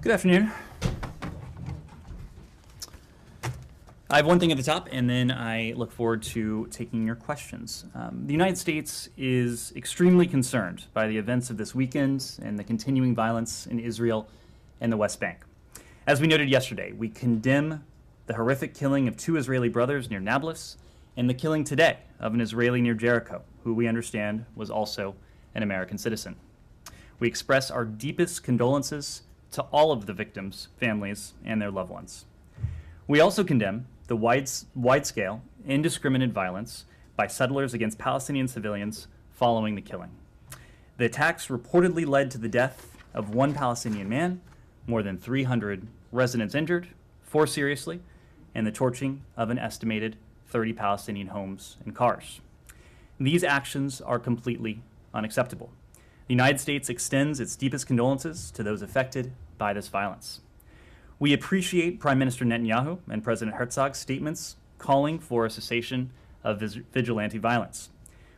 Good afternoon. I have one thing at the top, and then I look forward to taking your questions. The United States is extremely concerned by the events of this weekend and the continuing violence in Israel and the West Bank. As we noted yesterday, we condemn the horrific killing of 2 Israeli brothers near Nablus and the killing today of an Israeli near Jericho, who we understand was also an American citizen. We express our deepest condolences to all of the victims' families and their loved ones. We also condemn the wide-scale, indiscriminate violence by settlers against Palestinian civilians following the killing. The attacks reportedly led to the death of 1 Palestinian man, more than 300 residents injured, 4 seriously, and the torching of an estimated 30 Palestinian homes and cars. These actions are completely unacceptable. The United States extends its deepest condolences to those affected by this violence. We appreciate Prime Minister Netanyahu and President Herzog's statements calling for a cessation of vigilante violence.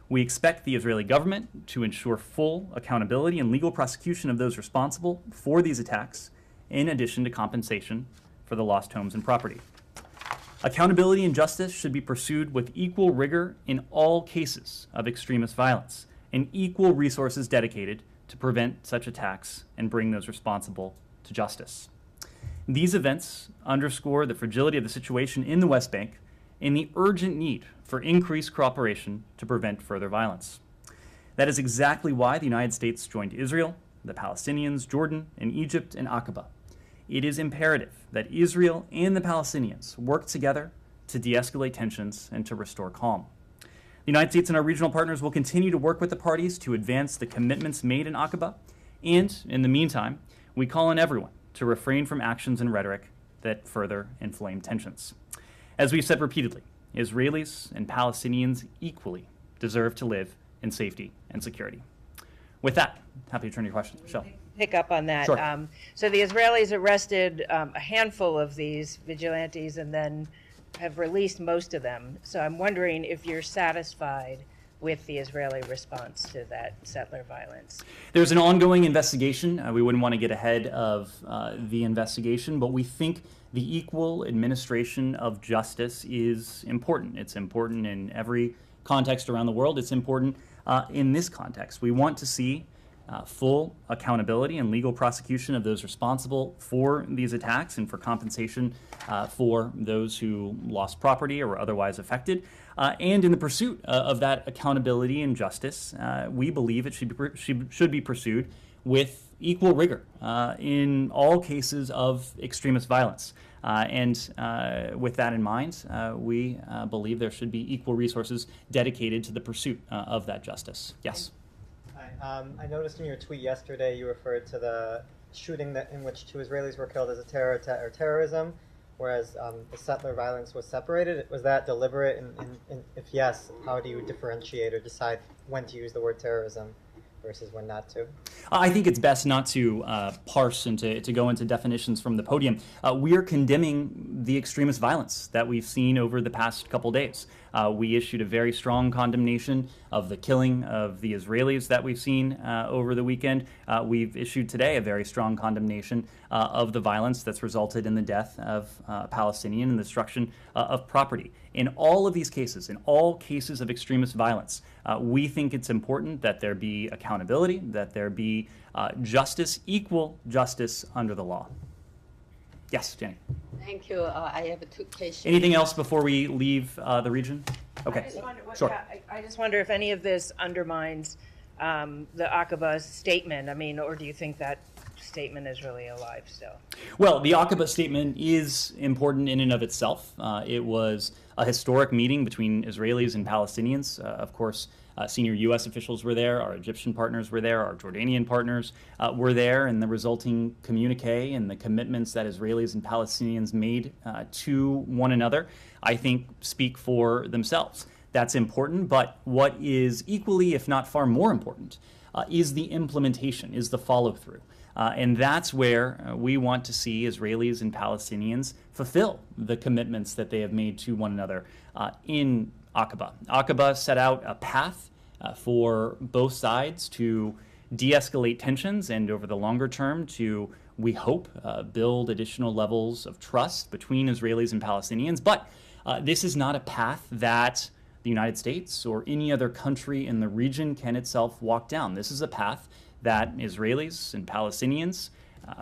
We expect the Israeli government to ensure full accountability and legal prosecution of those responsible for these attacks, in addition to compensation for the lost homes and property. Accountability and justice should be pursued with equal rigor in all cases of extremist violence, and equal resources dedicated to prevent such attacks and bring those responsible to justice. These events underscore the fragility of the situation in the West Bank and the urgent need for increased cooperation to prevent further violence. That is exactly why the United States joined Israel, the Palestinians, Jordan, and Egypt in Aqaba. It is imperative that Israel and the Palestinians work together to de-escalate tensions and to restore calm. The United States and our regional partners will continue to work with the parties to advance the commitments made in Aqaba, and in the meantime, we call on everyone to refrain from actions and rhetoric that further inflame tensions. As we've said repeatedly, Israelis and Palestinians equally deserve to live in safety and security. With that, happy to turn to your questions. Michelle. Pick up on that. Sure. So the Israelis arrested a handful of these vigilantes and then have released most of them. So I'm wondering if you're satisfied with the Israeli response to that settler violence. There's an ongoing investigation. We wouldn't want to get ahead of the investigation, but we think the equal administration of justice is important. It's important in every context around the world. It's important in this context. We want to see full accountability and legal prosecution of those responsible for these attacks and for compensation for those who lost property or were otherwise affected. And in the pursuit of that accountability and justice, we believe it should be pursued with equal rigor in all cases of extremist violence. And with that in mind, we believe there should be equal resources dedicated to the pursuit of that justice. Yes? Hi. I noticed in your tweet yesterday you referred to the shooting in which 2 Israelis were killed as a terrorism, whereas the settler violence was separated. Was that deliberate? And if yes, how do you differentiate or decide when to use the word terrorism versus when not to? I think it's best not to parse and to go into definitions from the podium. We are condemning the extremist violence that we've seen over the past couple days. We issued a very strong condemnation of the killing of the Israelis that we've seen over the weekend. We've issued today a very strong condemnation of the violence that's resulted in the death of Palestinian and the destruction of property. In all of these cases, in all cases of extremist violence, we think it's important that there be accountability, that there be justice, equal justice under the law. Yes, Jenny. Thank you. I have 2 questions. Anything else before we leave the region? Okay, sure. I just wonder if any of this undermines the Aqaba statement. I mean, or do you think that statement is really alive still? Well, the Aqaba statement is important in and of itself. It was a historic meeting between Israelis and Palestinians. Of course, senior U.S. officials were there, our Egyptian partners were there, our Jordanian partners were there, and the resulting communique and the commitments that Israelis and Palestinians made to one another, I think, speak for themselves. That's important, but what is equally, if not far more important, is the implementation, is the follow-through. And that's where we want to see Israelis and Palestinians fulfill the commitments that they have made to one another in Aqaba. Aqaba set out a path for both sides to de-escalate tensions and over the longer term to, we hope, build additional levels of trust between Israelis and Palestinians. But this is not a path that the United States or any other country in the region can itself walk down. This is a path that Israelis and Palestinians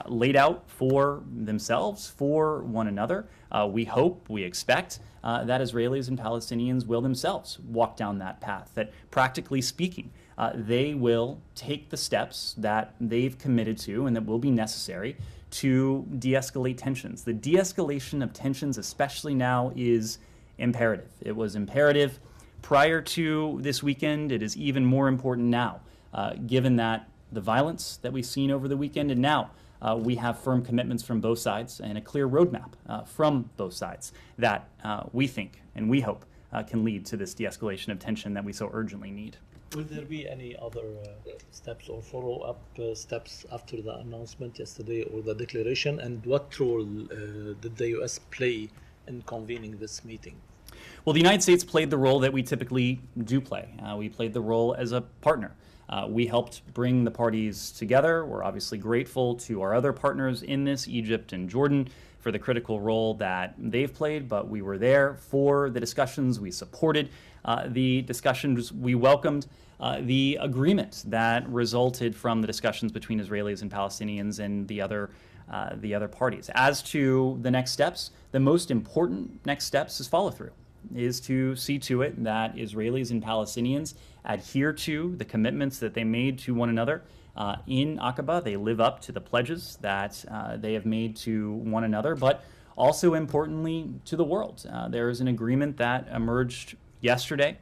laid out for themselves, for one another. We hope, we expect that Israelis and Palestinians will themselves walk down that path, that practically speaking, they will take the steps that they've committed to and that will be necessary to de-escalate tensions. The de-escalation of tensions, especially now, is imperative. It was imperative prior to this weekend. It is even more important now, given that the violence that we've seen over the weekend, and now we have firm commitments from both sides and a clear roadmap from both sides that we think and we hope can lead to this de-escalation of tension that we so urgently need. Will there be any other steps or follow-up steps after the announcement yesterday or the declaration? And what role did the U.S. play in convening this meeting? Well, the United States played the role that we typically do play. We played the role as a partner. We helped bring the parties together. We're obviously grateful to our other partners in this, Egypt and Jordan, for the critical role that they've played, but we were there for the discussions. We supported the discussions. We welcomed the agreement that resulted from the discussions between Israelis and Palestinians and the other parties. As to the next steps, the most important next steps is follow-through, is to see to it that Israelis and Palestinians adhere to the commitments that they made to one another in Aqaba. They live up to the pledges that they have made to one another, but also importantly to the world. There is an agreement that emerged yesterday.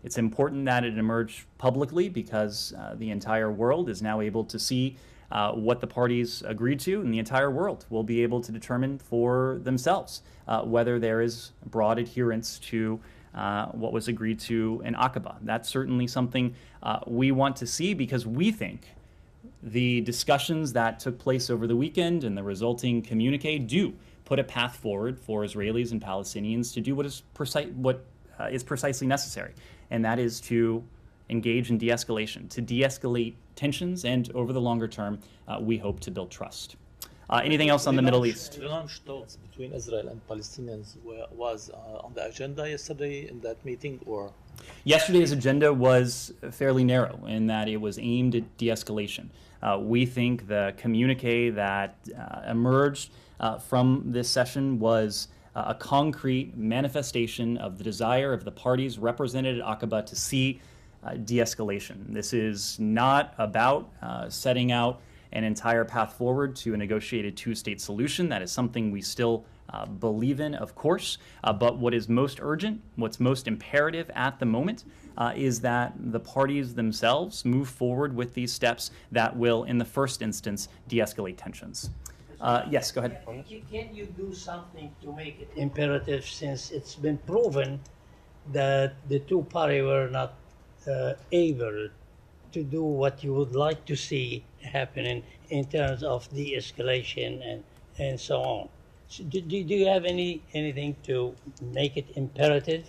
It's important that it emerged publicly because the entire world is now able to see what the parties agreed to, and the entire world will be able to determine for themselves whether there is broad adherence to what was agreed to in Aqaba. That's certainly something we want to see, because we think the discussions that took place over the weekend and the resulting communique do put a path forward for Israelis and Palestinians to do what is precisely necessary, and that is to engage in de-escalation, to de-escalate tensions, and over the longer term, we hope to build trust. Anything else on the Middle East? Relaunch talks between Israel and Palestinians was on the agenda yesterday in that meeting, or? Yesterday's agenda was fairly narrow in that it was aimed at de-escalation. We think the communique that emerged from this session was a concrete manifestation of the desire of the parties represented at Aqaba to see de-escalation. This is not about setting out an entire path forward to a negotiated two-state solution. That is something we still believe in, of course. But what is most urgent, what's most imperative at the moment, is that the parties themselves move forward with these steps that will, in the first instance, de-escalate tensions. Yes, go ahead. Can't you do something to make it imperative, since it's been proven that the two parties were not able to do what you would like to see happening in terms of de-escalation and so on? So do you have anything to make it imperative?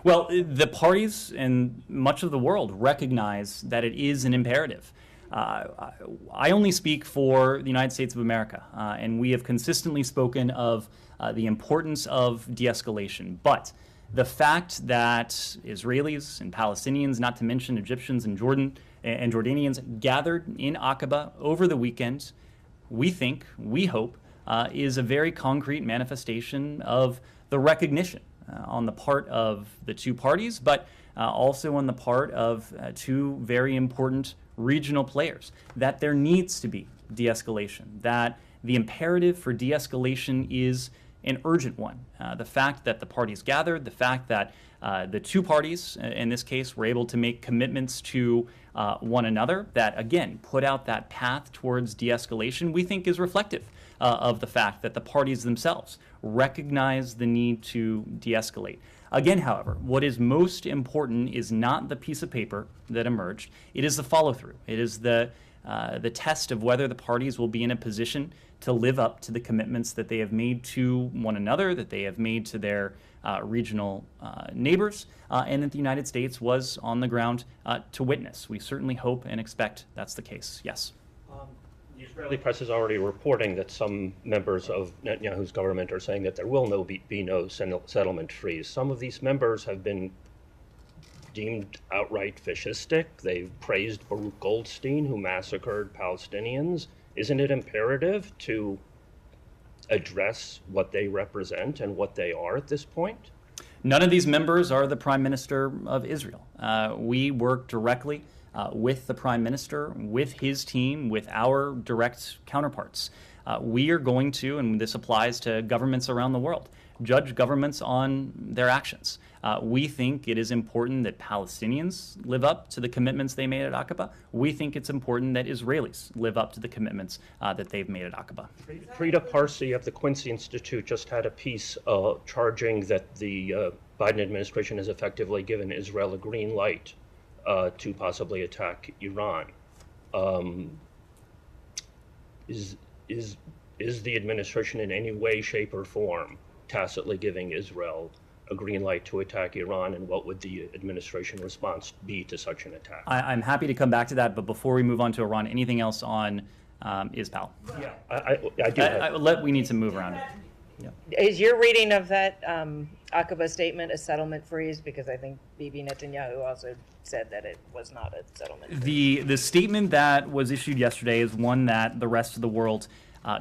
Well, the parties and much of the world recognize that it is an imperative. I only speak for the United States of America, and we have consistently spoken of the importance of de-escalation. But the fact that Israelis and Palestinians, not to mention Egyptians and Jordanians, gathered in Aqaba over the weekend, we think, we hope, is a very concrete manifestation of the recognition on the part of the two parties, but also on the part of two very important regional players, that there needs to be de-escalation, that the imperative for de-escalation is an urgent one. The fact that the parties gathered, the fact that the two parties, in this case, were able to make commitments to one another that, again, put out that path towards de-escalation, we think is reflective of the fact that the parties themselves recognize the need to de-escalate. Again, however, what is most important is not the piece of paper that emerged. It is the follow-through. It is the test of whether the parties will be in a position to live up to the commitments that they have made to one another, that they have made to their regional neighbors, and that the United States was on the ground to witness. We certainly hope and expect that's the case. Yes. The Israeli press is already reporting that some members of Netanyahu's government are saying that there will be no settlement freeze. Some of these members have been deemed outright fascistic. They've praised Baruch Goldstein, who massacred Palestinians. Isn't it imperative to address what they represent and what they are at this point? None of these members are the Prime Minister of Israel. We work directly with the Prime Minister, with his team, with our direct counterparts. We are going to, and this applies to governments around the world, judge governments on their actions. We think it is important that Palestinians live up to the commitments they made at Aqaba. We think it's important that Israelis live up to the commitments that they've made at Aqaba. Frida Parsi of the Quincy Institute just had a piece charging that the Biden administration has effectively given Israel a green light to possibly attack Iran. Is the administration in any way, shape, or form tacitly giving Israel a green light to attack Iran, and what would the administration response be to such an attack? I'm happy to come back to that, but before we move on to Iran, anything else on ISPAL? Yeah, I do. We need to move around. Is your reading of that Aqaba statement a settlement freeze? Because I think Bibi Netanyahu also said that it was not a settlement freeze. The statement that was issued yesterday is one that the rest of the world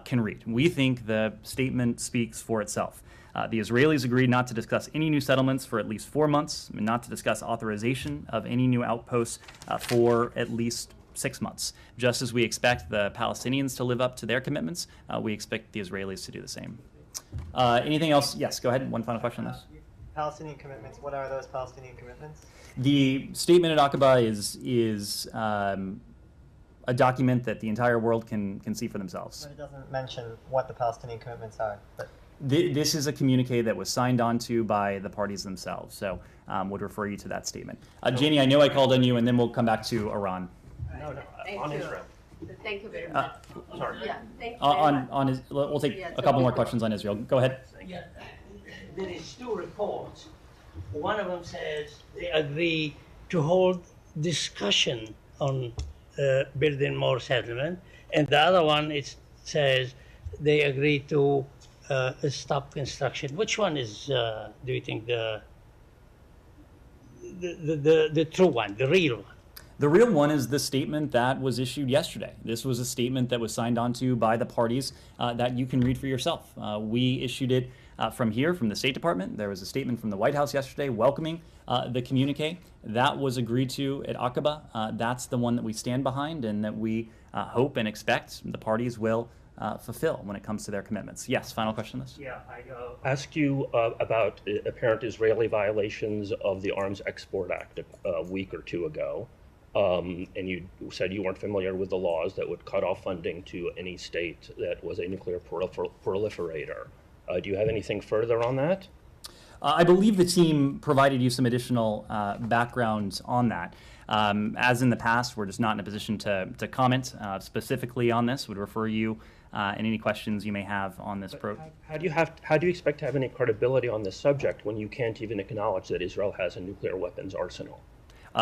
can read. We think the statement speaks for itself. The Israelis agreed not to discuss any new settlements for at least 4 months, and not to discuss authorization of any new outposts for at least 6 months. Just as we expect the Palestinians to live up to their commitments, we expect the Israelis to do the same. Anything else? Yes, go ahead. One final question on this. Palestinian commitments. What are those Palestinian commitments? The statement at Aqaba is a document that the entire world can see for themselves. But it doesn't mention what the Palestinian commitments are. But this is a communique that was signed onto by the parties themselves, so would refer you to that statement. Janie, I know I called on you, and then we'll come back to Iran. No, Thank on you. Israel. Thank you very much. Sorry. Yeah, thank you very much. We'll take a couple more questions on Israel. Go ahead. Yeah, there is two reports. One of them says they agree to hold discussion on building more settlement, and the other one it says they agree to stop construction. Which one is, do you think, the true one, the real one? The real one is the statement that was issued yesterday. This was a statement that was signed onto by the parties that you can read for yourself. We issued it from here, from the State Department. There was a statement from the White House yesterday welcoming the communique. That was agreed to at Aqaba. That's the one that we stand behind and that we hope and expect the parties will fulfill when it comes to their commitments. Yes, final question on this? Yeah, I ask you about apparent Israeli violations of the Arms Export Act a week or two ago. And you said you weren't familiar with the laws that would cut off funding to any state that was a nuclear proliferator. Do you have anything further on that? I believe the team provided you some additional background on that. As in the past, we're just not in a position to comment specifically on this. Would refer you and any questions you may have on this program. How do you expect to have any credibility on this subject when you can't even acknowledge that Israel has a nuclear weapons arsenal?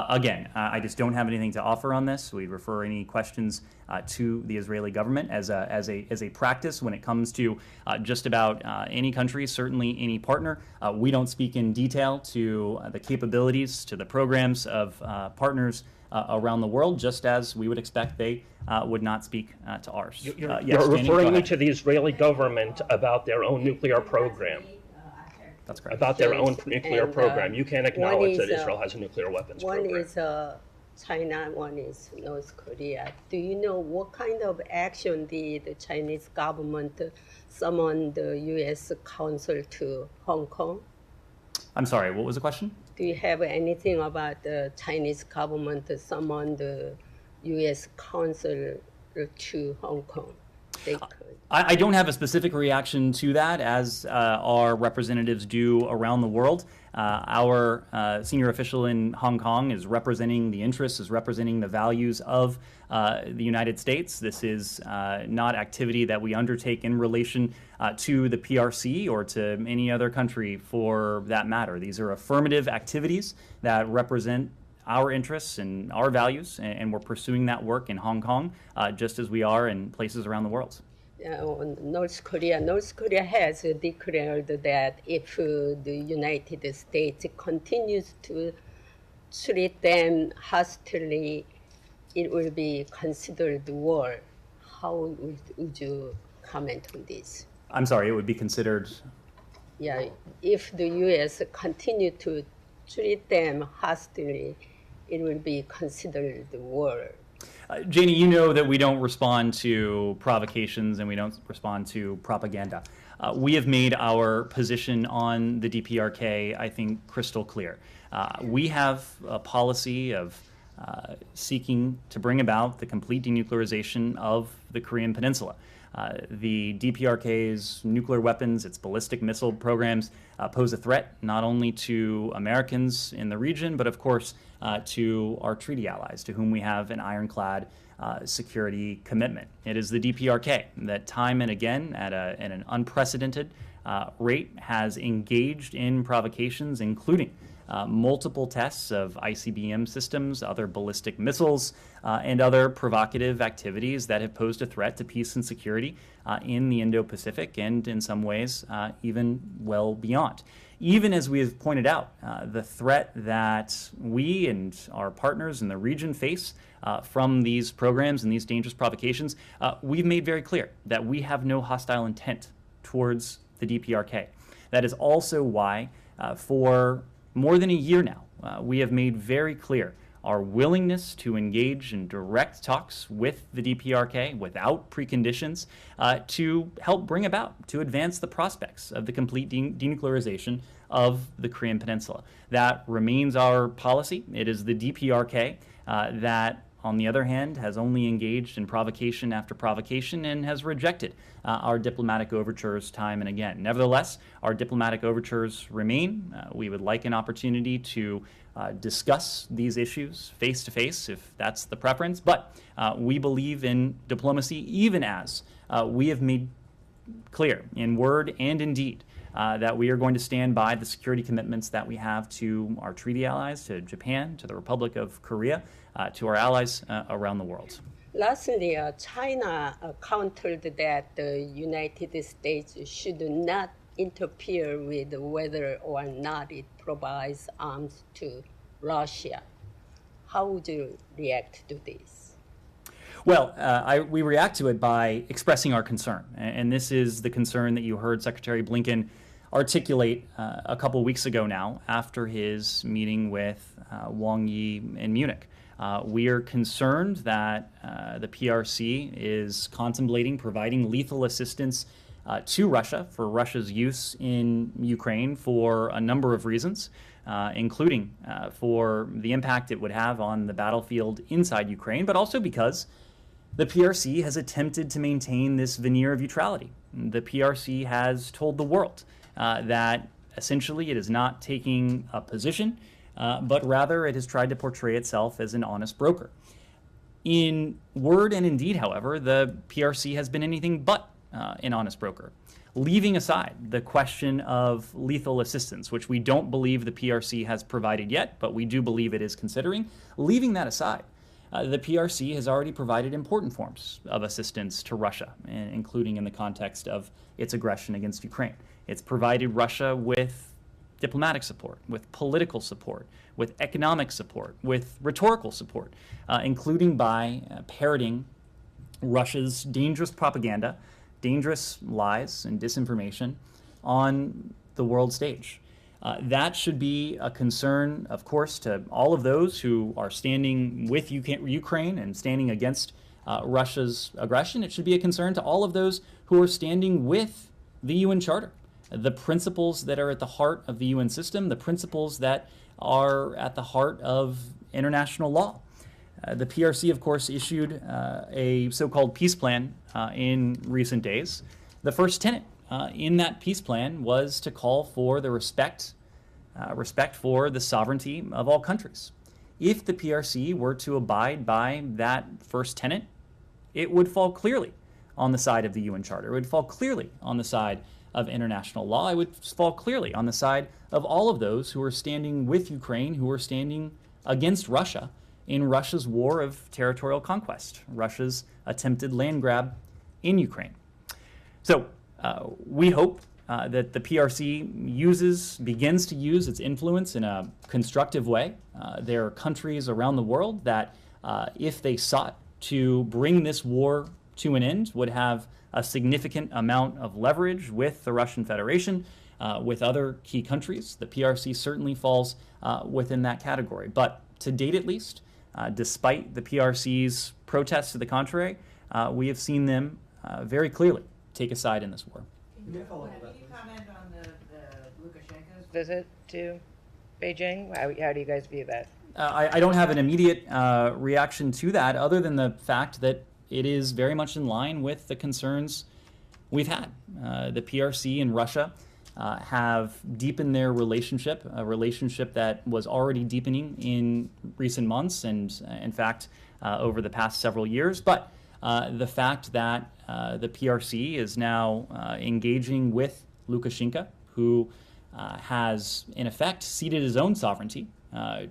Again, I just don't have anything to offer on this. We refer any questions to the Israeli government as a practice when it comes to just about any country, certainly any partner. We don't speak in detail to the capabilities, to the programs of partners around the world, just as we would expect they would not speak to ours. You're Yes, Danny, go referring me ahead. to the Israeli government about their own nuclear program. That's correct. About their own nuclear And, program. You can't acknowledge that is, Israel has a nuclear weapons One program. is China, one is North Korea. Do you know what kind of action did the Chinese government summon the U.S. consul to Hong Kong? I'm sorry, what was the question? Do you have anything about the Chinese government summon the U.S. consul to Hong Kong? they could. I don't have a specific reaction to that, as our representatives do around the world. Our senior official in Hong Kong is representing the interests, is representing the values of the United States. This is not activity that we undertake in relation to the PRC or to any other country for that matter. These are affirmative activities that represent our interests and our values, and we're pursuing that work in Hong Kong just as we are in places around the world. North Korea has declared that if the United States continues to treat them hostilely, it will be considered war. How would you comment on this? I'm sorry, it would be considered. Yeah, if the U.S. continue to treat them hostilely, it will be considered war. Janie, you know that we don't respond to provocations and we don't respond to propaganda. We have made our position on the DPRK, I think, crystal clear. We have a policy of seeking to bring about the complete denuclearization of the Korean Peninsula. The DPRK's nuclear weapons, its ballistic missile programs, pose a threat not only to Americans in the region, but of course to our treaty allies, to whom we have an ironclad security commitment. It is the DPRK that time and again, at an unprecedented rate, has engaged in provocations, including multiple tests of ICBM systems, other ballistic missiles, and other provocative activities that have posed a threat to peace and security in the Indo-Pacific and in some ways even well beyond. Even as we have pointed out, the threat that we and our partners in the region face from these programs and these dangerous provocations, we've made very clear that we have no hostile intent towards the DPRK. That is also why for more than a year now, we have made very clear our willingness to engage in direct talks with the DPRK without preconditions to help bring about, to advance the prospects of the complete denuclearization of the Korean Peninsula. That remains our policy. It is the DPRK that, on the other hand, has only engaged in provocation after provocation and has rejected our diplomatic overtures time and again. Nevertheless, our diplomatic overtures remain. We would like an opportunity to discuss these issues face to face, if that's the preference, but we believe in diplomacy, even as we have made clear in word and in deed that we are going to stand by the security commitments that we have to our treaty allies, to Japan, to the Republic of Korea, to our allies around the world. Lastly, China countered that the United States should not interfere with whether or not it provides arms to Russia. How would you react to this? Well, we react to it by expressing our concern. And this is the concern that you heard Secretary Blinken articulate a couple of weeks ago now after his meeting with Wang Yi in Munich. We are concerned that the PRC is contemplating providing lethal assistance to Russia for Russia's use in Ukraine for a number of reasons, including for the impact it would have on the battlefield inside Ukraine, but also because the PRC has attempted to maintain this veneer of neutrality. The PRC has told the world that essentially it is not taking a position, but rather it has tried to portray itself as an honest broker. In word and in deed, however, the PRC has been anything but an honest broker, leaving aside the question of lethal assistance, which we don't believe the PRC has provided yet, but we do believe it is considering. Leaving that aside, the PRC has already provided important forms of assistance to Russia, including in the context of its aggression against Ukraine. It's provided Russia with diplomatic support, with political support, with economic support, with rhetorical support, including by parroting Russia's dangerous propaganda, dangerous lies and disinformation on the world stage. That should be a concern, of course, to all of those who are standing with Ukraine and standing against Russia's aggression. It should be a concern to all of those who are standing with the UN Charter, the principles that are at the heart of the UN system, the principles that are at the heart of international law. The PRC, of course, issued a so-called peace plan in recent days. The first tenet in that peace plan was to call for the respect for the sovereignty of all countries. If the PRC were to abide by that first tenet, it would fall clearly on the side of the UN Charter. It would fall clearly on the side of international law. It would fall clearly on the side of all of those who are standing with Ukraine, who are standing against Russia in Russia's war of territorial conquest, Russia's attempted land grab in Ukraine. So we hope that the PRC begins to use its influence in a constructive way. There are countries around the world that, if they sought to bring this war to an end, would have a significant amount of leverage with the Russian Federation, with other key countries. The PRC certainly falls within that category. But to date, at least, despite the PRC's protests to the contrary, we have seen them very clearly take a side in this war. Can you comment on the Lukashenko's visit to Beijing? How do you guys view that? I don't have an immediate reaction to that, other than the fact that it is very much in line with the concerns we've had. The PRC and Russia have deepened their relationship, a relationship that was already deepening in recent months and, in fact, over the past several years. But the fact that the PRC is now engaging with Lukashenko, who has, in effect, ceded his own sovereignty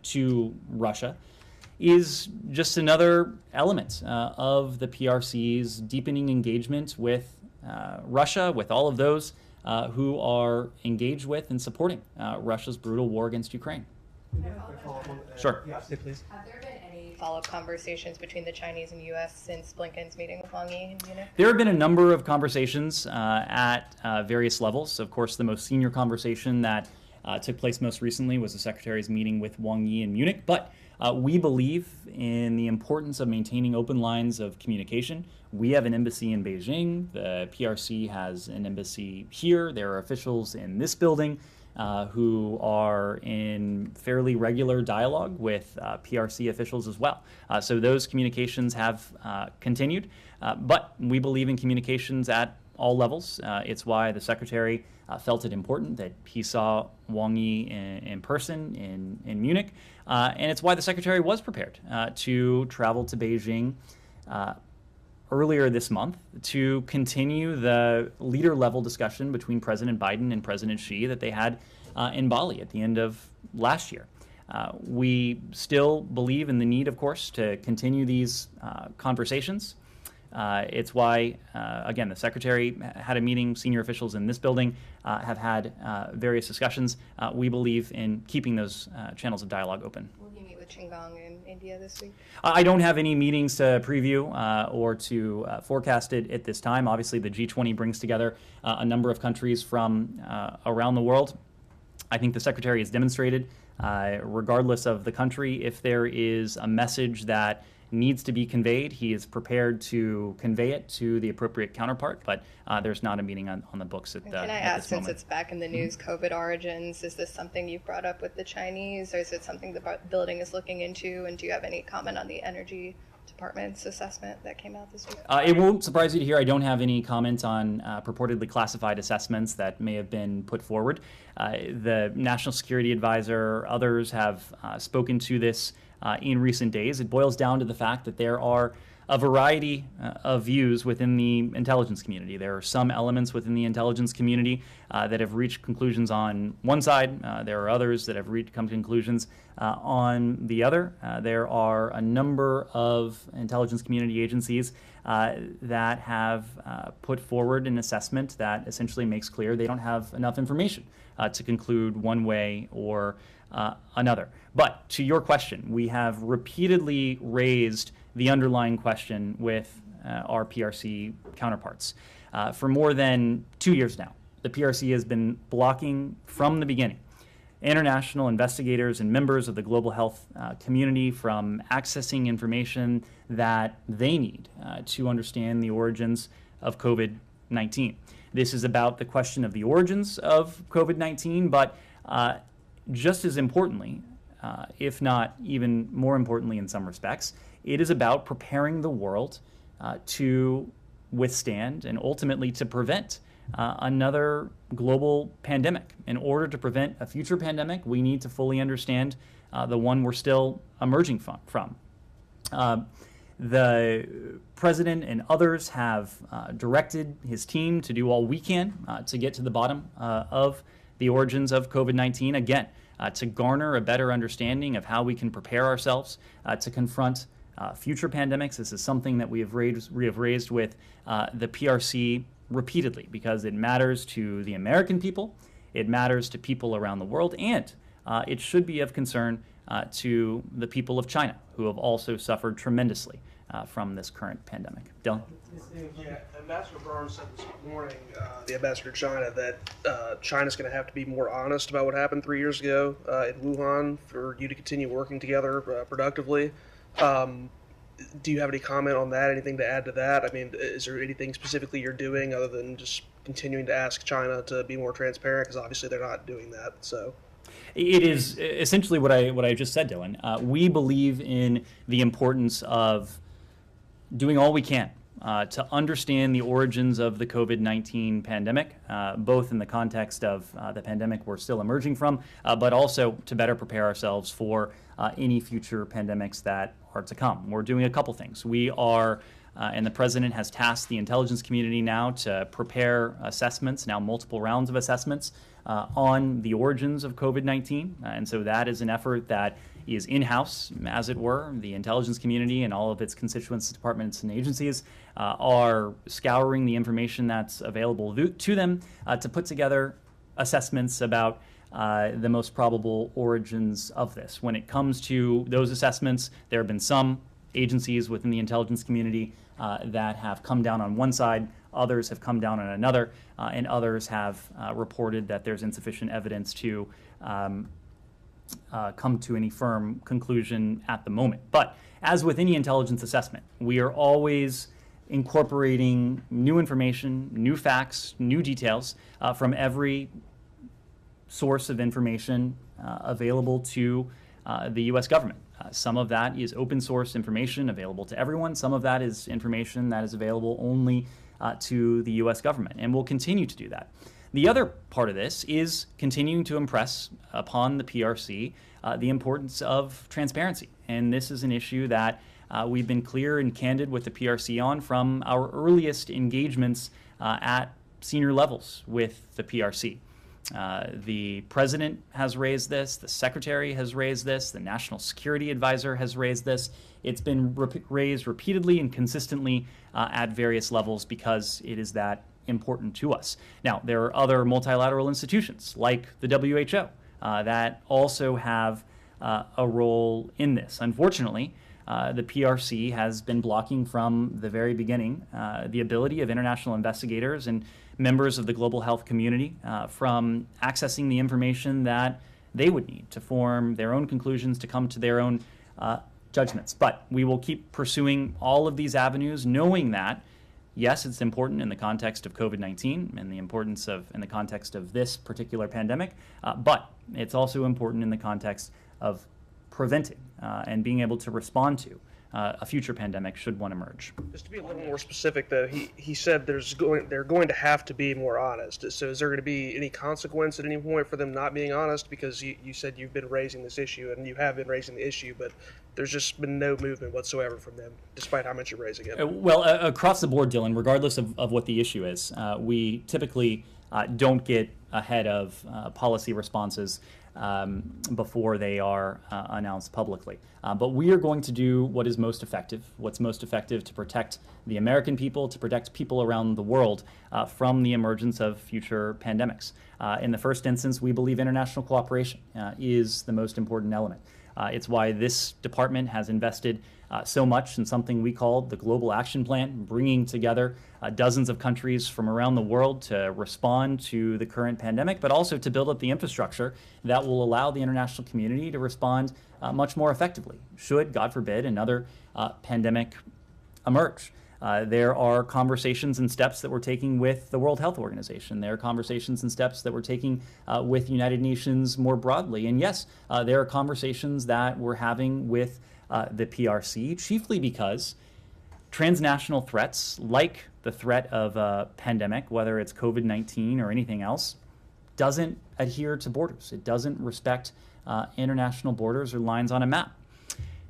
to Russia, is just another element of the PRC's deepening engagement with Russia, with all of those who are engaged with and supporting Russia's brutal war against Ukraine. Sure. Yeah, please. Have there been any follow-up conversations between the Chinese and U.S. since Blinken's meeting with Wang Yi in Munich? There have been a number of conversations at various levels. Of course, the most senior conversation that took place most recently was the Secretary's meeting with Wang Yi in Munich. But we believe in the importance of maintaining open lines of communication. We have an embassy in Beijing. The PRC has an embassy here. There are officials in this building who are in fairly regular dialogue with PRC officials as well. So those communications have continued. But we believe in communications at all levels. It's why the Secretary felt it important that he saw Wang Yi in person in Munich. And it's why the Secretary was prepared to travel to Beijing earlier this month to continue the leader-level discussion between President Biden and President Xi that they had in Bali at the end of last year. We still believe in the need, of course, to continue these conversations. It's why, again, the Secretary had a meeting, senior officials in this building have had various discussions. We believe in keeping those channels of dialogue open. Will you meet with Qingang in India this week? I don't have any meetings to preview or to forecast it at this time. Obviously, the G20 brings together a number of countries from around the world. I think the Secretary has demonstrated, regardless of the country, if there is a message that needs to be conveyed, he is prepared to convey it to the appropriate counterpart, but there's not a meeting on the books at, Can I at ask, this since moment. it's back in the news, COVID origins, is this something you've brought up with the Chinese, or is it something the building is looking into, and do you have any comment on the Energy Department's assessment that came out this week? It won't surprise you to hear I don't have any comment on purportedly classified assessments that may have been put forward. The National Security Advisor, others have spoken to this in recent days. It boils down to the fact that there are a variety of views within the intelligence community. There are some elements within the intelligence community that have reached conclusions on one side. There are others that have come to conclusions on the other. There are a number of intelligence community agencies that have put forward an assessment that essentially makes clear they don't have enough information to conclude one way or another. But to your question, we have repeatedly raised the underlying question with our PRC counterparts. For more than 2 years now, the PRC has been blocking from the beginning international investigators and members of the global health community from accessing information that they need to understand the origins of COVID-19. This is about the question of the origins of COVID-19, but just as importantly, if not even more importantly in some respects, It is about preparing the world to withstand and ultimately to prevent another global pandemic. In order to prevent a future pandemic, we need to fully understand the one we're still emerging from. The president and others have directed his team to do all we can to get to the bottom of the origins of COVID-19, again, to garner a better understanding of how we can prepare ourselves to confront future pandemics. This is something that we have raised with the PRC repeatedly because it matters to the American people, it matters to people around the world, and it should be of concern to the people of China, who have also suffered tremendously from this current pandemic. Dylan? Yeah, Ambassador Burns said this morning, the ambassador to China, that China's going to have to be more honest about what happened 3 years ago in Wuhan for you to continue working together productively. Do you have any comment on that? Anything to add to that? I mean, is there anything specifically you're doing other than just continuing to ask China to be more transparent? Because obviously they're not doing that. So. It is essentially what I just said, Dylan. We believe in the importance of doing all we can to understand the origins of the COVID-19 pandemic, both in the context of the pandemic we're still emerging from, but also to better prepare ourselves for any future pandemics that are to come. We're doing a couple things. We are, and the president has tasked the intelligence community now to prepare assessments, now multiple rounds of assessments on the origins of COVID-19. And so that is an effort that is in-house, as it were. The intelligence community and all of its constituents, departments, and agencies are scouring the information that's available to them to put together assessments about the most probable origins of this. When it comes to those assessments, there have been some agencies within the intelligence community that have come down on one side, others have come down on another, and others have reported that there's insufficient evidence to come to any firm conclusion at the moment. But as with any intelligence assessment, we are always incorporating new information, new facts, new details from every source of information available to the U.S. government. Some of that is open source information available to everyone. Some of that is information that is available only to the U.S. government, and we'll continue to do that. The other part of this is continuing to impress upon the PRC the importance of transparency. And this is an issue that we've been clear and candid with the PRC on from our earliest engagements at senior levels with the PRC. The president has raised this, the secretary has raised this, the national security advisor has raised this. It's been raised repeatedly and consistently at various levels because it is that important to us. Now, there are other multilateral institutions like the WHO that also have a role in this. Unfortunately, the PRC has been blocking from the very beginning the ability of international investigators and members of the global health community from accessing the information that they would need to form their own conclusions, to come to their own judgments. But we will keep pursuing all of these avenues, knowing that, yes, it's important in the context of COVID-19 and the importance of, in the context of this particular pandemic, but it's also important in the context of preventing and being able to respond to a future pandemic should one emerge. Just to be a little more specific, though, he said they're going to have to be more honest. So is there going to be any consequence at any point for them not being honest? Because you said you've been raising this issue, and you have been raising the issue, but there's just been no movement whatsoever from them, despite how much you're raising it. Well, across the board, Dylan, regardless of what the issue is, we typically don't get ahead of policy responses before they are announced publicly. But we are going to do what is most effective, what's most effective to protect the American people, to protect people around the world from the emergence of future pandemics. In the first instance, we believe international cooperation is the most important element. It's why this department has invested so much in something we call the Global Action Plan, bringing together dozens of countries from around the world to respond to the current pandemic, but also to build up the infrastructure that will allow the international community to respond much more effectively should, God forbid, another pandemic emerge. There are conversations and steps that we're taking with the World Health Organization. There are conversations and steps that we're taking with United Nations more broadly. And yes, there are conversations that we're having with the PRC, chiefly because transnational threats like the threat of a pandemic, whether it's COVID-19 or anything else, doesn't adhere to borders. It doesn't respect international borders or lines on a map.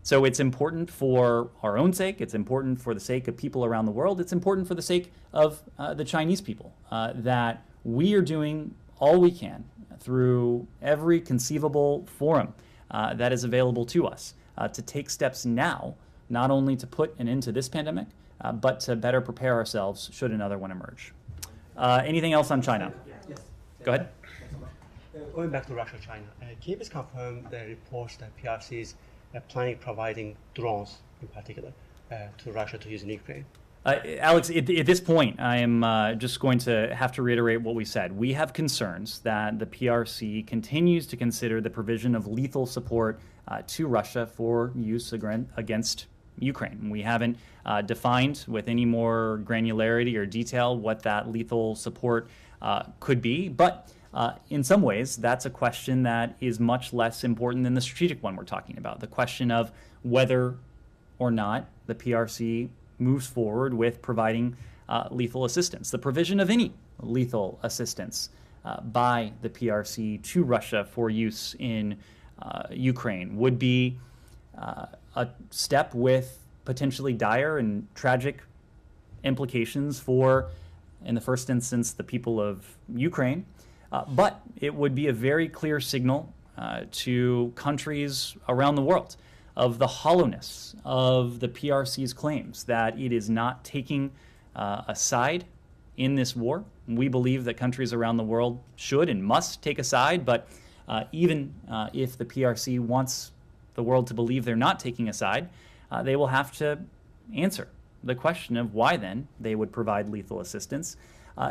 So it's important for our own sake, it's important for the sake of people around the world, it's important for the sake of the Chinese people that we are doing all we can through every conceivable forum that is available to us to take steps now, not only to put an end to this pandemic, but to better prepare ourselves should another one emerge. Anything else on China? Yes. Go ahead. Going back to Russia, China, can you please confirm the reports that PRC is planning providing drones, in particular, to Russia to use in Ukraine? Alex, at this point, I am just going to have to reiterate what we said. We have concerns that the PRC continues to consider the provision of lethal support to Russia for use against Ukraine. We haven't defined with any more granularity or detail what that lethal support could be, but in some ways, that's a question that is much less important than the strategic one we're talking about, the question of whether or not the PRC moves forward with providing lethal assistance. The provision of any lethal assistance by the PRC to Russia for use in Ukraine would be a step with potentially dire and tragic implications for, in the first instance, the people of Ukraine. But it would be a very clear signal to countries around the world of the hollowness of the PRC's claims that it is not taking a side in this war. We believe that countries around the world should and must take a side, but even if the PRC wants the world to believe they're not taking a side, they will have to answer the question of why then they would provide lethal assistance.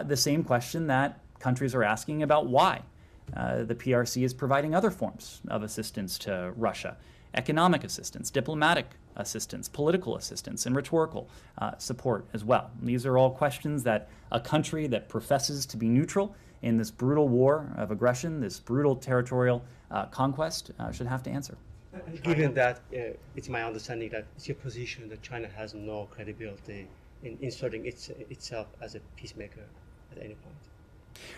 The same question that countries are asking about why the PRC is providing other forms of assistance to Russia: economic assistance, diplomatic assistance, political assistance, and rhetorical support as well. These are all questions that a country that professes to be neutral in this brutal war of aggression, this brutal territorial conquest, should have to answer. Given that, it's my understanding that it's your position that China has no credibility in inserting itself as a peacemaker at any point.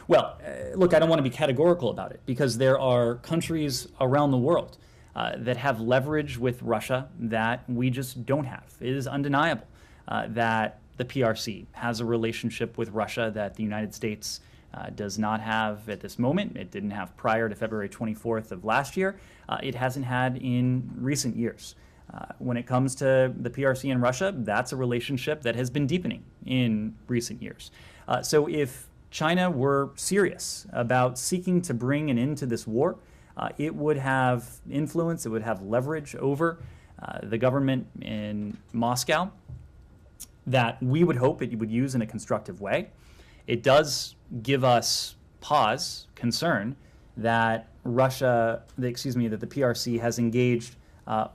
Well, look, I don't want to be categorical about it because there are countries around the world that have leverage with Russia that we just don't have. It is undeniable that the PRC has a relationship with Russia that the United States does not have at this moment. It didn't have prior to February 24th of last year. It hasn't had in recent years. When it comes to the PRC and Russia, that's a relationship that has been deepening in recent years. So if China were serious about seeking to bring an end to this war, it would have influence, it would have leverage over the government in Moscow that we would hope it would use in a constructive way. It does give us pause, concern, that that the PRC has engaged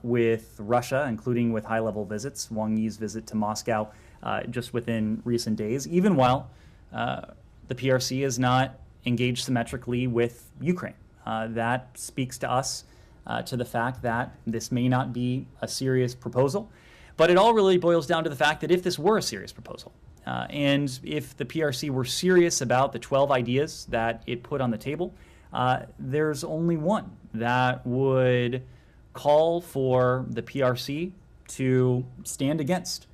with Russia, including with high-level visits, Wang Yi's visit to Moscow just within recent days, even while the PRC is not engaged symmetrically with Ukraine. That speaks to us to the fact that this may not be a serious proposal, but it all really boils down to the fact that if this were a serious proposal, and if the PRC were serious about the 12 ideas that it put on the table, there's only one that would call for the PRC to stand against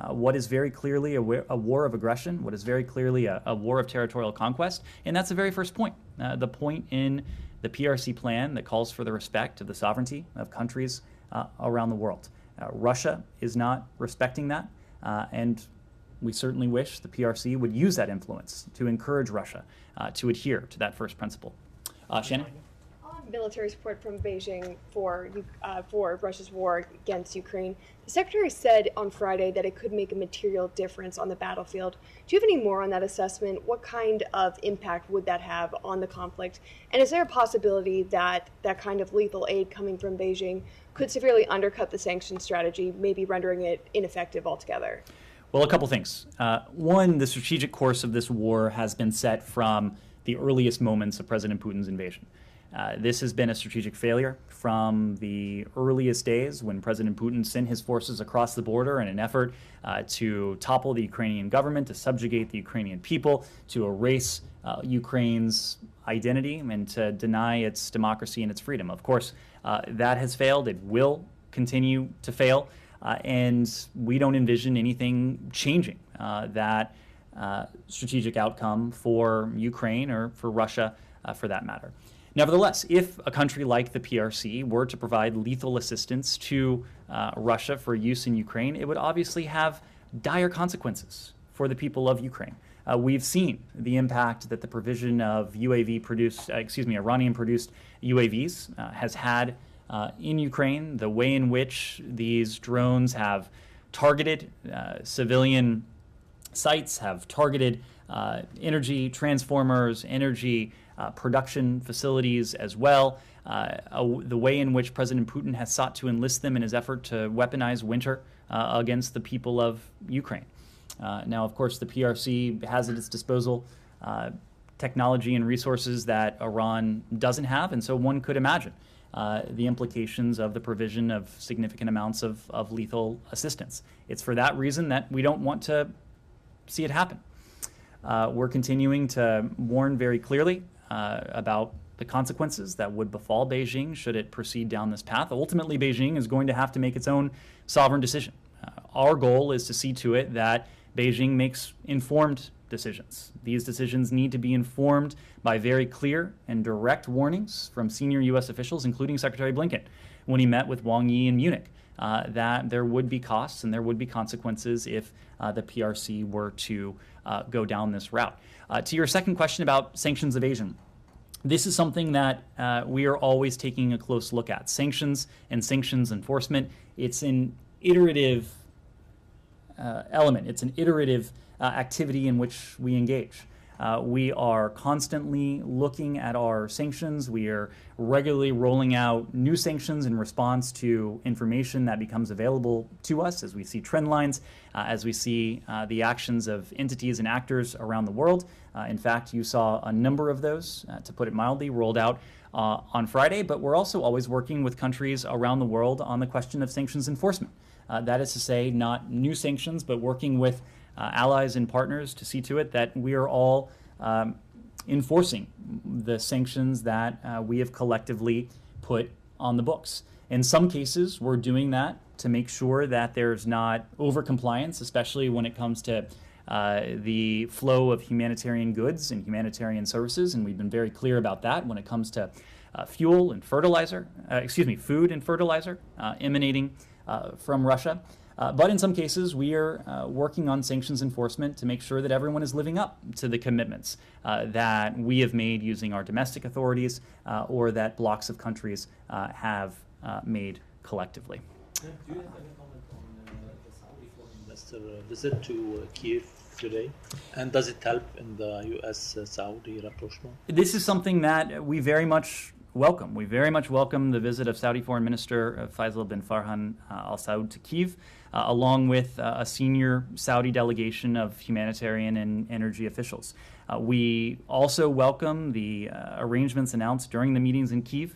what is very clearly a war of aggression, what is very clearly a war of territorial conquest, and that's the very first point. The point in the PRC plan that calls for the respect of the sovereignty of countries around the world. Russia is not respecting that, and we certainly wish the PRC would use that influence to encourage Russia to adhere to that first principle. Shannon? On military support from Beijing for Russia's war against Ukraine, the Secretary said on Friday that it could make a material difference on the battlefield. Do you have any more on that assessment? What kind of impact would that have on the conflict? And is there a possibility that that kind of lethal aid coming from Beijing could severely undercut the sanctions strategy, maybe rendering it ineffective altogether? Well, a couple things. One, the strategic course of this war has been set from the earliest moments of President Putin's invasion. This has been a strategic failure from the earliest days when President Putin sent his forces across the border in an effort to topple the Ukrainian government, to subjugate the Ukrainian people, to erase Ukraine's identity, and to deny its democracy and its freedom. Of course, that has failed. It will continue to fail, and we don't envision anything changing that strategic outcome for Ukraine or for Russia for that matter. Nevertheless, if a country like the PRC were to provide lethal assistance to Russia for use in Ukraine, it would obviously have dire consequences for the people of Ukraine. We've seen the impact that the provision of Iranian-produced UAVs has had in Ukraine, the way in which these drones have targeted civilian sites, have targeted energy transformers, energy production facilities as well, the way in which President Putin has sought to enlist them in his effort to weaponize winter against the people of Ukraine. Now, of course, the PRC has at its disposal technology and resources that Iran doesn't have, and so one could imagine the implications of the provision of significant amounts of lethal assistance. It's for that reason that we don't want to see it happen. We're continuing to warn very clearly about the consequences that would befall Beijing should it proceed down this path. Ultimately, Beijing is going to have to make its own sovereign decision. Our goal is to see to it that Beijing makes informed decisions. These decisions need to be informed by very clear and direct warnings from senior U.S. officials, including Secretary Blinken, when he met with Wang Yi in Munich, that there would be costs and there would be consequences if the PRC were to go down this route. To your second question about sanctions evasion, this is something that we are always taking a close look at. Sanctions and sanctions enforcement, it's an iterative element. It's an iterative activity in which we engage. We are constantly looking at our sanctions. We are regularly rolling out new sanctions in response to information that becomes available to us as we see trend lines, as we see the actions of entities and actors around the world. In fact, you saw a number of those, to put it mildly, rolled out on Friday, but we're also always working with countries around the world on the question of sanctions enforcement. That is to say, not new sanctions, but working with allies and partners to see to it that we are all enforcing the sanctions that we have collectively put on the books. In some cases, we're doing that to make sure that there's not overcompliance, especially when it comes to the flow of humanitarian goods and humanitarian services, and we've been very clear about that when it comes to food and fertilizer emanating from Russia. But in some cases, we are working on sanctions enforcement to make sure that everyone is living up to the commitments that we have made using our domestic authorities or that blocks of countries have made collectively. Do you have any comment on the Saudi foreign minister visit to Kyiv today? And does it help in the U.S.-Saudi rapprochement? This is something that we very much welcome. We very much welcome the visit of Saudi Foreign Minister Faisal bin Farhan Al Saud to Kyiv, along with a senior Saudi delegation of humanitarian and energy officials. We also welcome the arrangements announced during the meetings in Kyiv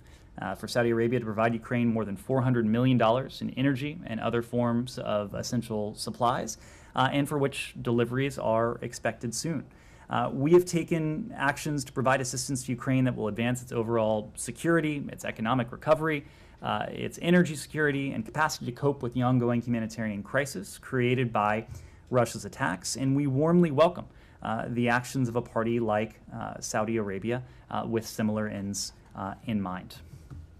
for Saudi Arabia to provide Ukraine more than $400 million in energy and other forms of essential supplies, and for which deliveries are expected soon. We have taken actions to provide assistance to Ukraine that will advance its overall security, its economic recovery, its energy security, and capacity to cope with the ongoing humanitarian crisis created by Russia's attacks. And we warmly welcome the actions of a party like Saudi Arabia with similar ends in mind.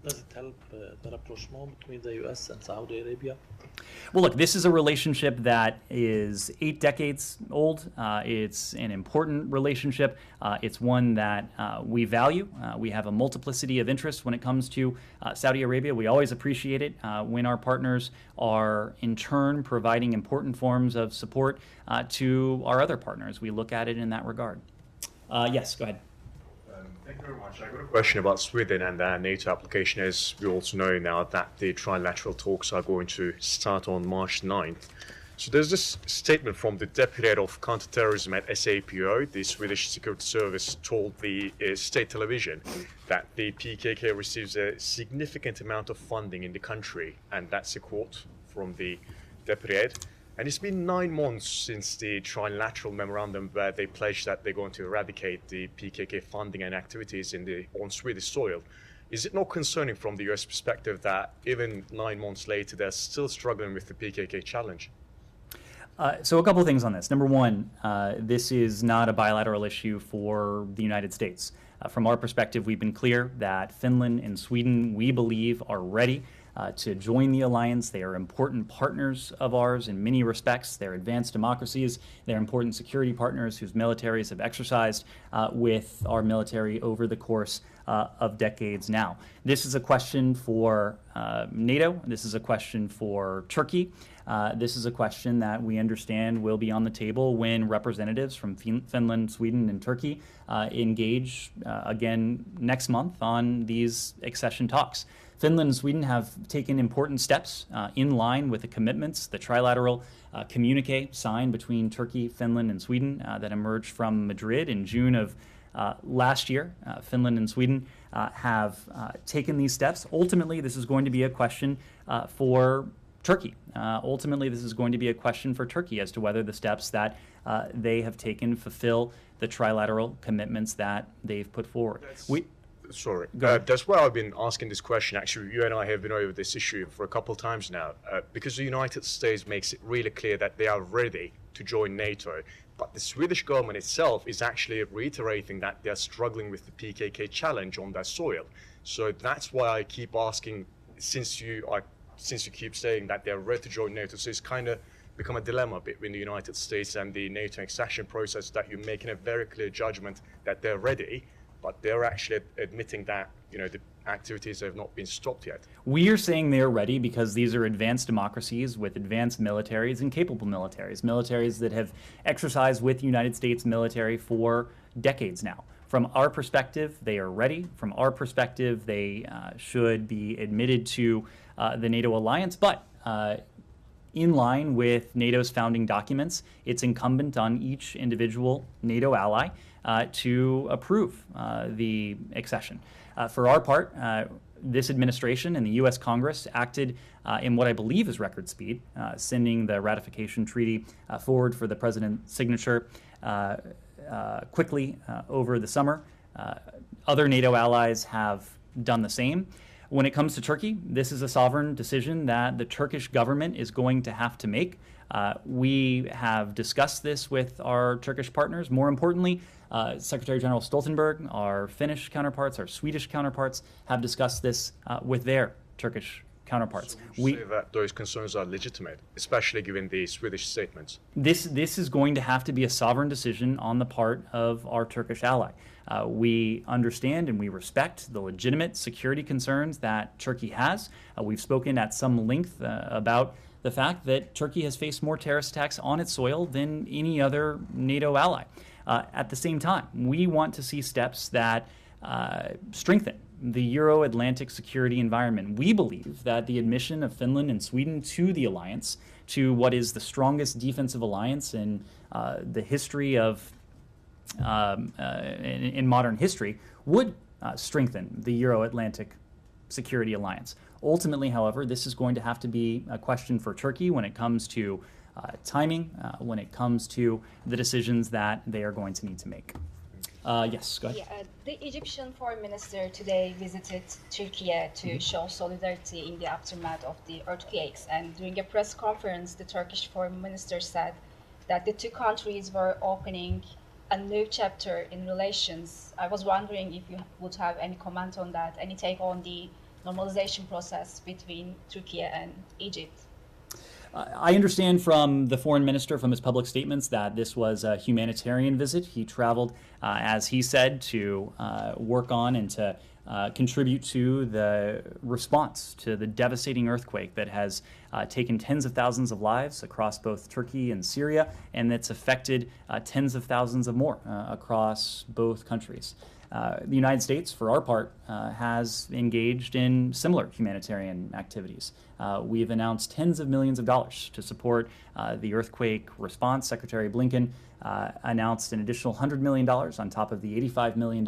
Does it help the rapprochement between the U.S. and Saudi Arabia? Well, look, this is a relationship that is 8 decades old. It's an important relationship. It's one that we value. We have a multiplicity of interests when it comes to Saudi Arabia. We always appreciate it when our partners are, in turn, providing important forms of support to our other partners. We look at it in that regard. Yes, go ahead. Thank you very much. I've got a question about Sweden and their NATO application. As we also know now that the trilateral talks are going to start on March 9th. So there's this statement from the Deputy Head of Counterterrorism at SAPO, the Swedish Security Service, told the state television that the PKK receives a significant amount of funding in the country, and that's a quote from the Deputy Head. And it's been 9 months since the trilateral memorandum where they pledged that they're going to eradicate the PKK funding and activities on Swedish soil. Is it not concerning from the US perspective that even 9 months later they're still struggling with the PKK challenge? So a couple of things on this. Number one, this is not a bilateral issue for the United States. From our perspective, we've been clear that Finland and Sweden, we believe, are ready to join the alliance. They are important partners of ours in many respects. They're advanced democracies. They're important security partners whose militaries have exercised with our military over the course of decades now. This is a question for NATO. This is a question for Turkey. This is a question that we understand will be on the table when representatives from Finland, Sweden, and Turkey engage again next month on these accession talks. Finland and Sweden have taken important steps in line with the commitments, the trilateral communique signed between Turkey, Finland, and Sweden that emerged from Madrid in June of last year. Finland and Sweden have taken these steps. Ultimately, this is going to be a question for Turkey. Ultimately, this is going to be a question for Turkey as to whether the steps that they have taken fulfill the trilateral commitments that they've put forward. Sorry, that's why I've been asking this question. Actually, you and I have been over this issue for a couple of times now, because the United States makes it really clear that they are ready to join NATO. But the Swedish government itself is actually reiterating that they're struggling with the PKK challenge on their soil. So that's why I keep asking, since you keep saying that they're ready to join NATO, so it's kind of become a dilemma between the United States and the NATO accession process, that you're making a very clear judgment that they're ready, but they're actually admitting that, you know, the activities have not been stopped yet. We are saying they're ready because these are advanced democracies with advanced militaries and capable militaries that have exercised with the United States military for decades now. From our perspective, they are ready. From our perspective, they should be admitted to the NATO alliance, but in line with NATO's founding documents, it's incumbent on each individual NATO ally to approve the accession. For our part, this administration and the U.S. Congress acted in what I believe is record speed, sending the ratification treaty forward for the president's signature quickly over the summer. Other NATO allies have done the same. When it comes to Turkey, this is a sovereign decision that the Turkish government is going to have to make. We have discussed this with our Turkish partners. More importantly, Secretary General Stoltenberg, our Finnish counterparts, our Swedish counterparts have discussed this with their Turkish counterparts. So we say that those concerns are legitimate, especially given the Swedish statements. This is going to have to be a sovereign decision on the part of our Turkish ally. We understand and we respect the legitimate security concerns that Turkey has. We've spoken at some length about the fact that Turkey has faced more terrorist attacks on its soil than any other NATO ally. At the same time, we want to see steps that strengthen the Euro-Atlantic security environment. We believe that the admission of Finland and Sweden to the alliance, to what is the strongest defensive alliance in the history of in modern history, would strengthen the Euro-Atlantic security alliance. Ultimately, however, this is going to have to be a question for Turkey when it comes to timing, when it comes to the decisions that they are going to need to make. Yes, go ahead. Yeah, the Egyptian foreign minister today visited Turkey to show solidarity in the aftermath of the earthquakes. And during a press conference, the Turkish foreign minister said that the two countries were opening a new chapter in relations. I was wondering if you would have any comment on that, any take on the normalization process between Turkey and Egypt. I understand from the foreign minister, from his public statements, that this was a humanitarian visit. He traveled, as he said, to work on and to contribute to the response to the devastating earthquake that has taken tens of thousands of lives across both Turkey and Syria, and that's affected tens of thousands of more across both countries. The United States, for our part, has engaged in similar humanitarian activities. We've announced tens of millions of dollars to support the earthquake response. Secretary Blinken announced an additional $100 million on top of the $85 million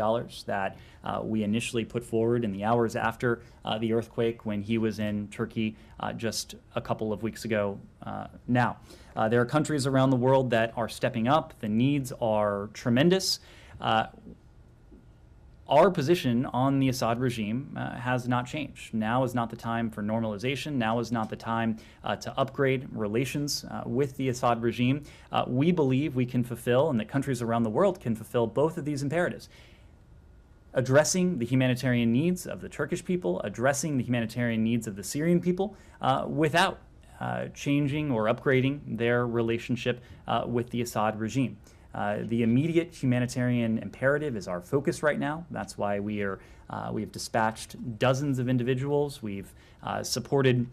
that we initially put forward in the hours after the earthquake when he was in Turkey just a couple of weeks ago now. There are countries around the world that are stepping up. The needs are tremendous. Our position on the Assad regime has not changed. Now is not the time for normalization. Now is not the time to upgrade relations with the Assad regime. We believe we can fulfill, and that countries around the world can fulfill, both of these imperatives. Addressing the humanitarian needs of the Turkish people, addressing the humanitarian needs of the Syrian people, without changing or upgrading their relationship with the Assad regime. The immediate humanitarian imperative is our focus right now. That's why we've dispatched dozens of individuals. We've supported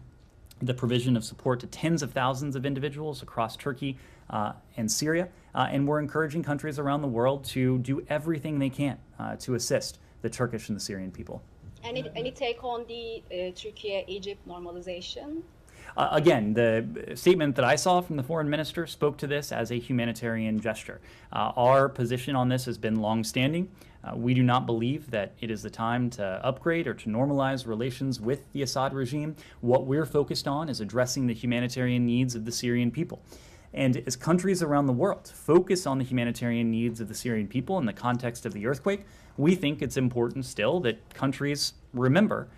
the provision of support to tens of thousands of individuals across Turkey and Syria. And we're encouraging countries around the world to do everything they can to assist the Turkish and the Syrian people. Any take on the Turkey-Egypt normalization? Again, the statement that I saw from the foreign minister spoke to this as a humanitarian gesture. Our position on this has been long-standing. We do not believe that it is the time to upgrade or to normalize relations with the Assad regime. What we're focused on is addressing the humanitarian needs of the Syrian people. And as countries around the world focus on the humanitarian needs of the Syrian people in the context of the earthquake, we think it's important still that countries remember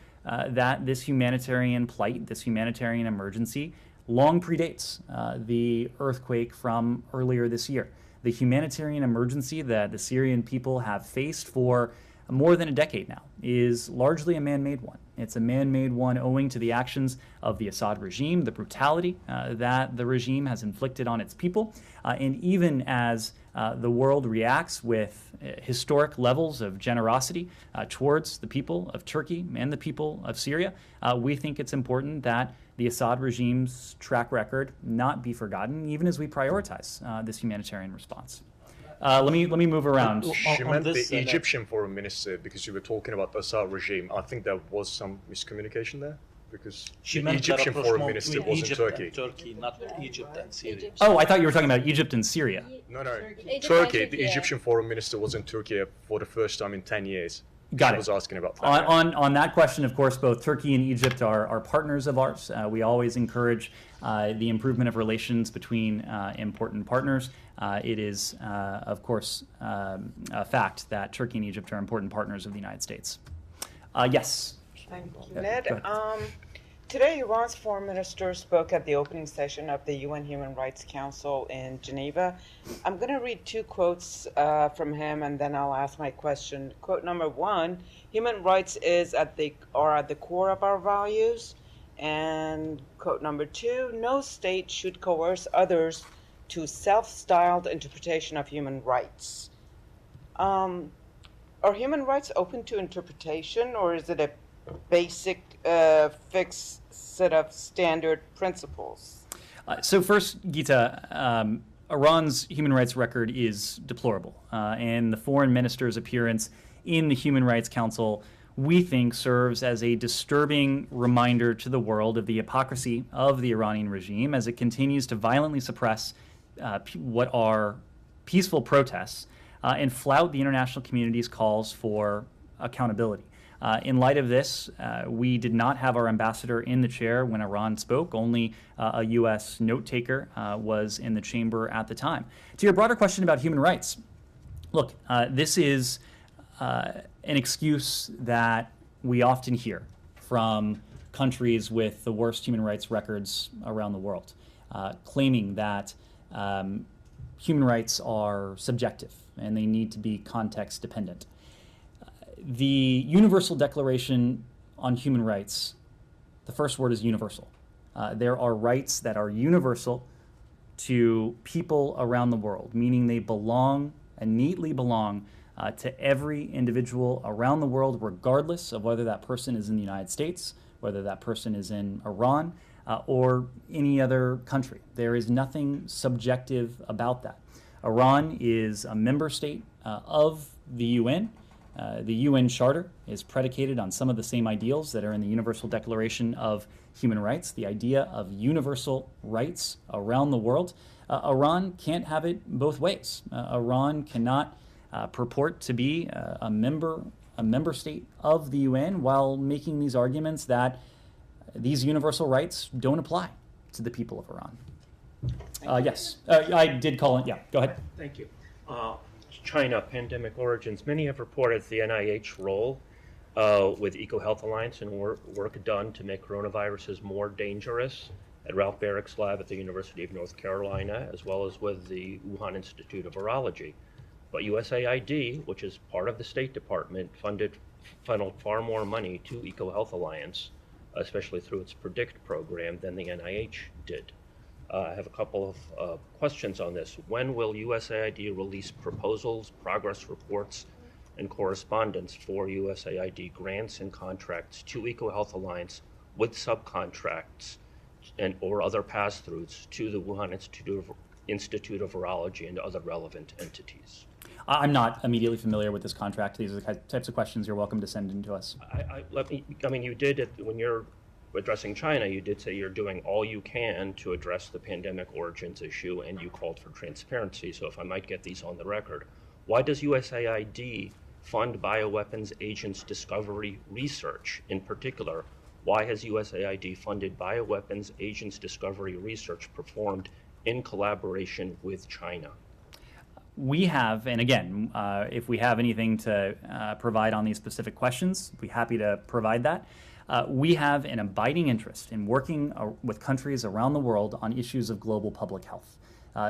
that this humanitarian plight, this humanitarian emergency, long predates the earthquake from earlier this year. The humanitarian emergency that the Syrian people have faced for more than a decade now is largely a man-made one. It's a man-made one owing to the actions of the Assad regime, the brutality that the regime has inflicted on its people, and even as the world reacts with historic levels of generosity towards the people of Turkey and the people of Syria, we think it's important that the Assad regime's track record not be forgotten, even as we prioritize this humanitarian response. Let me move around. She meant the Egyptian foreign minister because you were talking about the Assad regime. I think there was some miscommunication there because She the meant Egyptian the foreign rapprochement minister between was in Egypt Turkey. and Turkey, not Egypt and Syria. Oh, I thought you were talking about Egypt and Syria. No, no. Egypt Turkey, and the Turkey. Egyptian foreign minister was in Turkey for the first time in 10 years. Got She it. was asking about that. On that question, of course, both Turkey and Egypt are partners of ours. We always encourage the improvement of relations between important partners. It is, of course, a fact that Turkey and Egypt are important partners of the United States. Yes. Thank you, Go Ned. ahead. Today, Iran's foreign minister spoke at the opening session of the UN Human Rights Council in Geneva. I'm going to read two quotes from him, and then I'll ask my question. Quote number one: "Human rights are at the core of our values." And quote number two: "No state should coerce others to self-styled interpretation of human rights." Are human rights open to interpretation, or is it a basic fixed set of standard principles? So first, Gita, Iran's human rights record is deplorable, and the foreign minister's appearance in the Human Rights Council, we think, serves as a disturbing reminder to the world of the hypocrisy of the Iranian regime as it continues to violently suppress what are peaceful protests and flout the international community's calls for accountability. In light of this, we did not have our ambassador in the chair when Iran spoke. Only a U.S. note-taker was in the chamber at the time. To your broader question about human rights, look, this is an excuse that we often hear from countries with the worst human rights records around the world, claiming that human rights are subjective and they need to be context-dependent. The Universal Declaration on Human Rights, the first word is universal. There are rights that are universal to people around the world, meaning they belong and neatly belong to every individual around the world, regardless of whether that person is in the United States, whether that person is in Iran, or any other country. There is nothing subjective about that. Iran is a member state of the UN. The UN Charter is predicated on some of the same ideals that are in the Universal Declaration of Human Rights, the idea of universal rights around the world. Iran can't have it both ways. Iran cannot purport to be a member state of the UN while making these arguments that these universal rights don't apply to the people of Iran. Yes, I did call it. Yeah, go ahead. Thank you. China pandemic origins. Many have reported the NIH role with EcoHealth Alliance and work done to make coronaviruses more dangerous at Ralph Barrick's lab at the University of North Carolina, as well as with the Wuhan Institute of Virology. But USAID, which is part of the State Department, funneled far more money to EcoHealth Alliance, especially through its PREDICT program, than the NIH did. I have a couple of questions on this. When will USAID release proposals, progress reports, and correspondence for USAID grants and contracts to EcoHealth Alliance with subcontracts or other pass-throughs to the Wuhan Institute of Virology and other relevant entities? I'm not immediately familiar with this contract. These are the types of questions you're welcome to send in to us. You did it when you're addressing China. You did say you're doing all you can to address the pandemic origins issue, and you called for transparency. So if I might get these on the record, why does USAID fund bioweapons agents discovery research? In particular, why has USAID funded bioweapons agents discovery research performed in collaboration with China? We have, and again, if we have anything to provide on these specific questions, we'd be happy to provide that. We have an abiding interest in working with countries around the world on issues of global public health.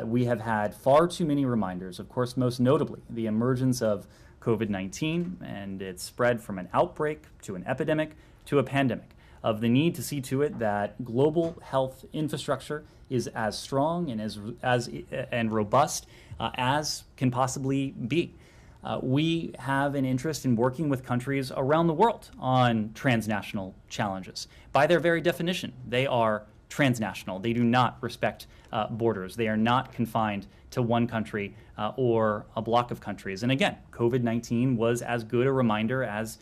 We have had far too many reminders, of course, most notably the emergence of COVID-19 and its spread from an outbreak to an epidemic to a pandemic, of the need to see to it that global health infrastructure is as strong and robust as can possibly be. We have an interest in working with countries around the world on transnational challenges. By their very definition, they are transnational. They do not respect borders. They are not confined to one country or a block of countries. And again, COVID-19 was as good a reminder as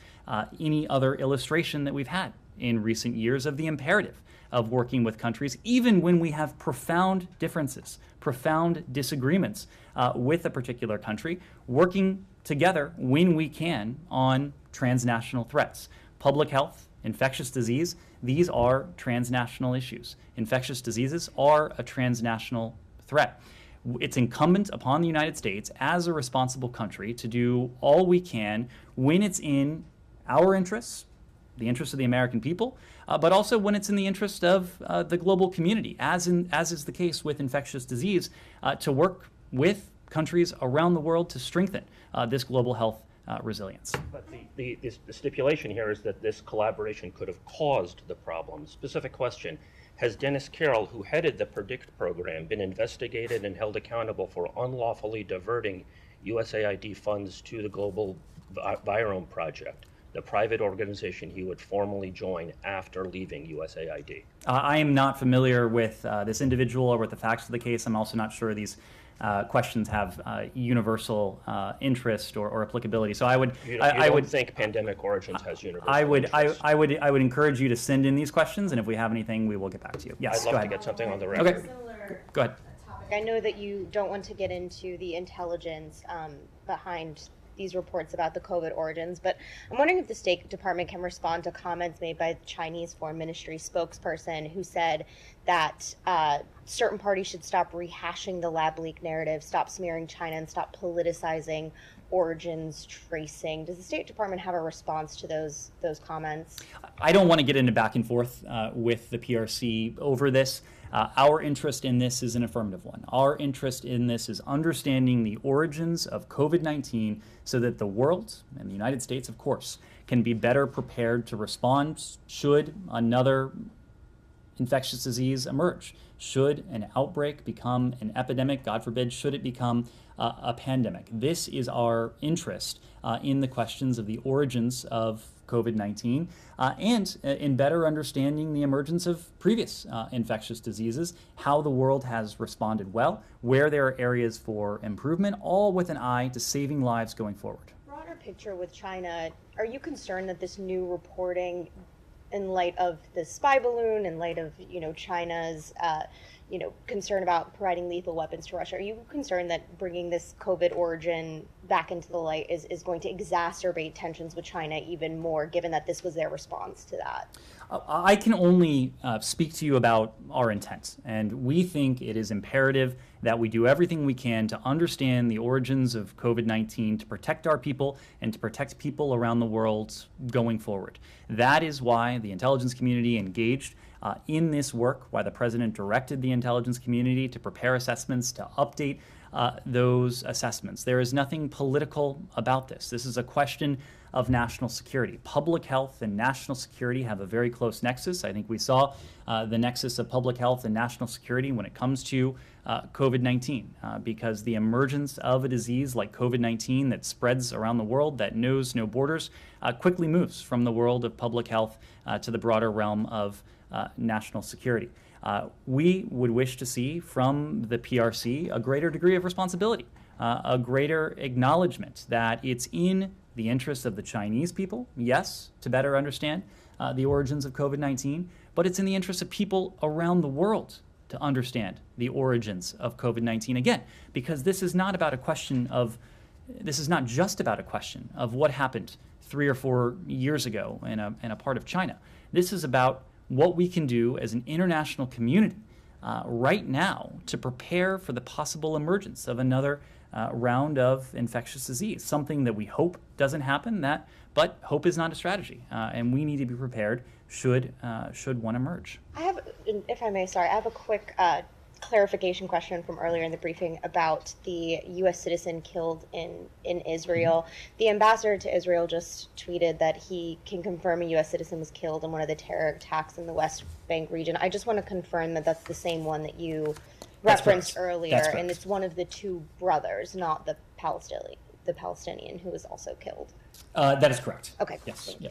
any other illustration that we've had in recent years of the imperative of working with countries, even when we have profound differences, profound disagreements with a particular country, working together when we can on transnational threats. Public health, infectious disease, these are transnational issues. Infectious diseases are a transnational threat. It's incumbent upon the United States as a responsible country to do all we can when it's in our interests, the interests of the American people, but also when it's in the interest of the global community, as is the case with infectious disease, to work with countries around the world to strengthen this global health resilience. But the stipulation here is that this collaboration could have caused the problem. Specific question: has Dennis Carroll, who headed the PREDICT program, been investigated and held accountable for unlawfully diverting USAID funds to the Global Virome Project, the private organization he would formally join after leaving USAID? I am not familiar with this individual or with the facts of the case. I'm also not sure these questions have universal interest or applicability. So I would. You don't think pandemic origins has universal interest? I would encourage you to send in these questions, and if we have anything, we will get back to you. Yes, I'd love go ahead. to get something on the record. Okay. Go ahead. I know that you don't want to get into the intelligence behind these reports about the COVID origins, but I'm wondering if the State Department can respond to comments made by the Chinese Foreign Ministry spokesperson who said that certain parties should stop rehashing the lab leak narrative, stop smearing China, and stop politicizing origins tracing. Does the State Department have a response to those comments? I don't want to get into back and forth with the PRC over this. Our interest in this is an affirmative one. Our interest in this is understanding the origins of COVID-19 so that the world, and the United States, of course, can be better prepared to respond should another infectious disease emerge. Should an outbreak become an epidemic, God forbid, should it become a pandemic. This is our interest in the questions of the origins of COVID-19 and in better understanding the emergence of previous infectious diseases, how the world has responded well, where there are areas for improvement, all with an eye to saving lives going forward. Broader picture with China, are you concerned that this new reporting, in light of the spy balloon, in light of China's concern about providing lethal weapons to Russia, are you concerned that bringing this COVID origin back into the light is going to exacerbate tensions with China even more, given that this was their response to that? I can only speak to you about our intent, and we think it is imperative that we do everything we can to understand the origins of COVID-19, to protect our people and to protect people around the world going forward. That is why the intelligence community engaged in this work, why the President directed the intelligence community to prepare assessments, to update those assessments. There is nothing political about this. This is a question of national security. Public health and national security have a very close nexus. I think we saw the nexus of public health and national security when it comes to COVID-19, because the emergence of a disease like COVID-19 that spreads around the world, that knows no borders, quickly moves from the world of public health to the broader realm of national security. We would wish to see from the PRC a greater degree of responsibility, a greater acknowledgement that it's in the interests of the Chinese people, yes, to better understand the origins of COVID-19, but it's in the interests of people around the world to understand the origins of COVID-19. Again, because this is not just about a question of what happened 3 or 4 years ago in a part of China. This is about what we can do as an international community right now to prepare for the possible emergence of another round of infectious disease, something that we hope doesn't happen, but hope is not a strategy, and we need to be prepared should one emerge. I have, if I may, I have a quick clarification question from earlier in the briefing about the U.S. citizen killed in Israel. Mm-hmm. The ambassador to Israel just tweeted that he can confirm a U.S. citizen was killed in one of the terror attacks in the West Bank region. I just want to confirm that that's the same one that you referenced earlier, and it's one of the two brothers, not the Palestinian who was also killed. That is correct. Okay. Yes. Yeah.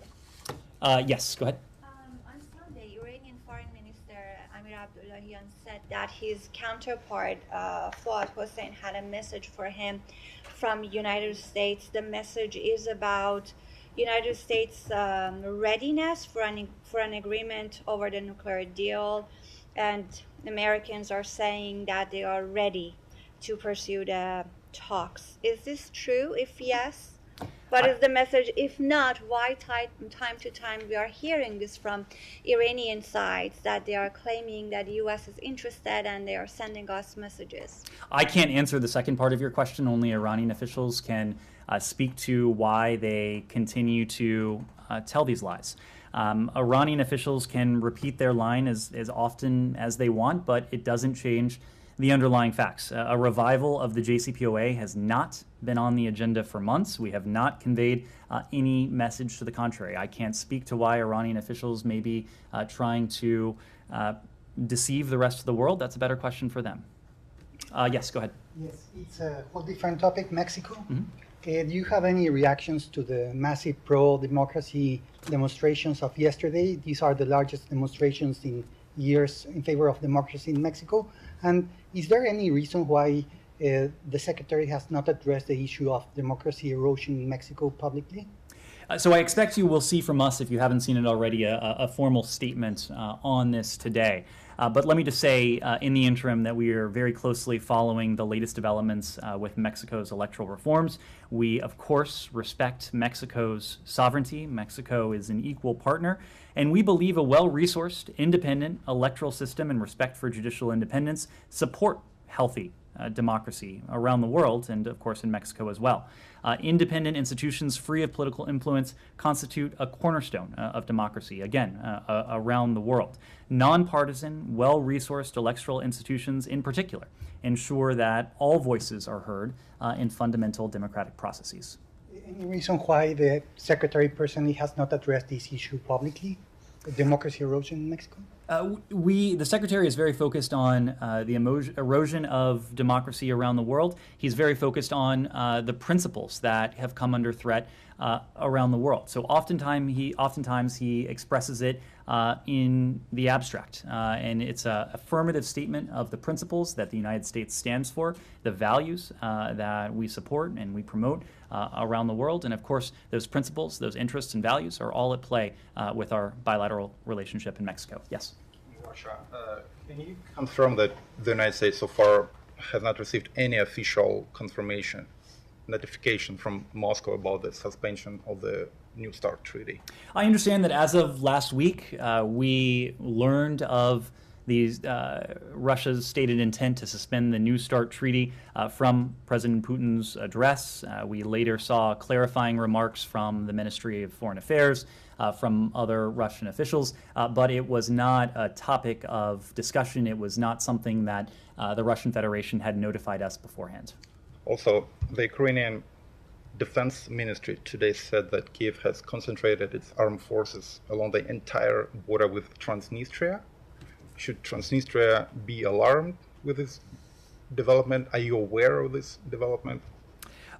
Yes. Go ahead. On Sunday, Iranian Foreign Minister Amir Abdullahian said that his counterpart Fuad Hossein had a message for him from United States. The message is about United States readiness for an agreement over the nuclear deal, and Americans are saying that they are ready to pursue the talks. Is this true? If yes, what is the message? If not, why time to time we are hearing this from Iranian sides that they are claiming that the U.S. is interested and they are sending us messages? I can't answer the second part of your question. Only Iranian officials can speak to why they continue to tell these lies. Iranian officials can repeat their line as often as they want, but it doesn't change the underlying facts. A revival of the JCPOA has not been on the agenda for months. We have not conveyed any message to the contrary. I can't speak to why Iranian officials may be trying to deceive the rest of the world. That's a better question for them. Yes, go ahead. Yes, it's a whole different topic, Mexico. Mm-hmm. Do you have any reactions to the massive pro-democracy demonstrations of yesterday? These are the largest demonstrations in years in favor of democracy in Mexico. And is there any reason why the Secretary has not addressed the issue of democracy erosion in Mexico publicly? So I expect you will see from us, if you haven't seen it already, a formal statement on this today. But let me just say in the interim that we are very closely following the latest developments with Mexico's electoral reforms. We, of course, respect Mexico's sovereignty. Mexico is an equal partner. And we believe a well-resourced, independent electoral system and respect for judicial independence support healthy democracy around the world, and of course in Mexico as well. Independent institutions free of political influence constitute a cornerstone of democracy, again, around the world. Nonpartisan, well-resourced electoral institutions in particular ensure that all voices are heard in fundamental democratic processes. Any reason why the Secretary personally has not addressed this issue publicly, democracy erosion in Mexico? The Secretary is very focused on the erosion of democracy around the world. He's very focused on the principles that have come under threat around the world. So oftentimes he expresses it in the abstract, and it's an affirmative statement of the principles that the United States stands for, the values that we support and we promote around the world. And of course, those principles, those interests and values are all at play with our bilateral relationship in Mexico. Yes? Russia. Can you confirm that the United States so far has not received any official confirmation, notification from Moscow about the suspension of the New START treaty? I understand that as of last week, we learned of Russia's stated intent to suspend the New START treaty from President Putin's address. We later saw clarifying remarks from the Ministry of Foreign Affairs, from other Russian officials, but it was not a topic of discussion. It was not something that the Russian Federation had notified us beforehand. Also, the Ukrainian Defense Ministry today said that Kiev has concentrated its armed forces along the entire border with Transnistria. Should Transnistria be alarmed with this development? Are you aware of this development?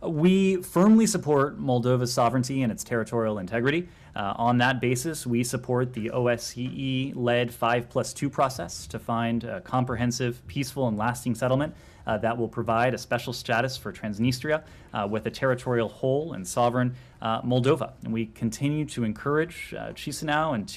We firmly support Moldova's sovereignty and its territorial integrity. On that basis, we support the OSCE-led 5+2 process to find a comprehensive, peaceful, and lasting settlement that will provide a special status for Transnistria with a territorial whole and sovereign Moldova. And we continue to encourage Chisinau and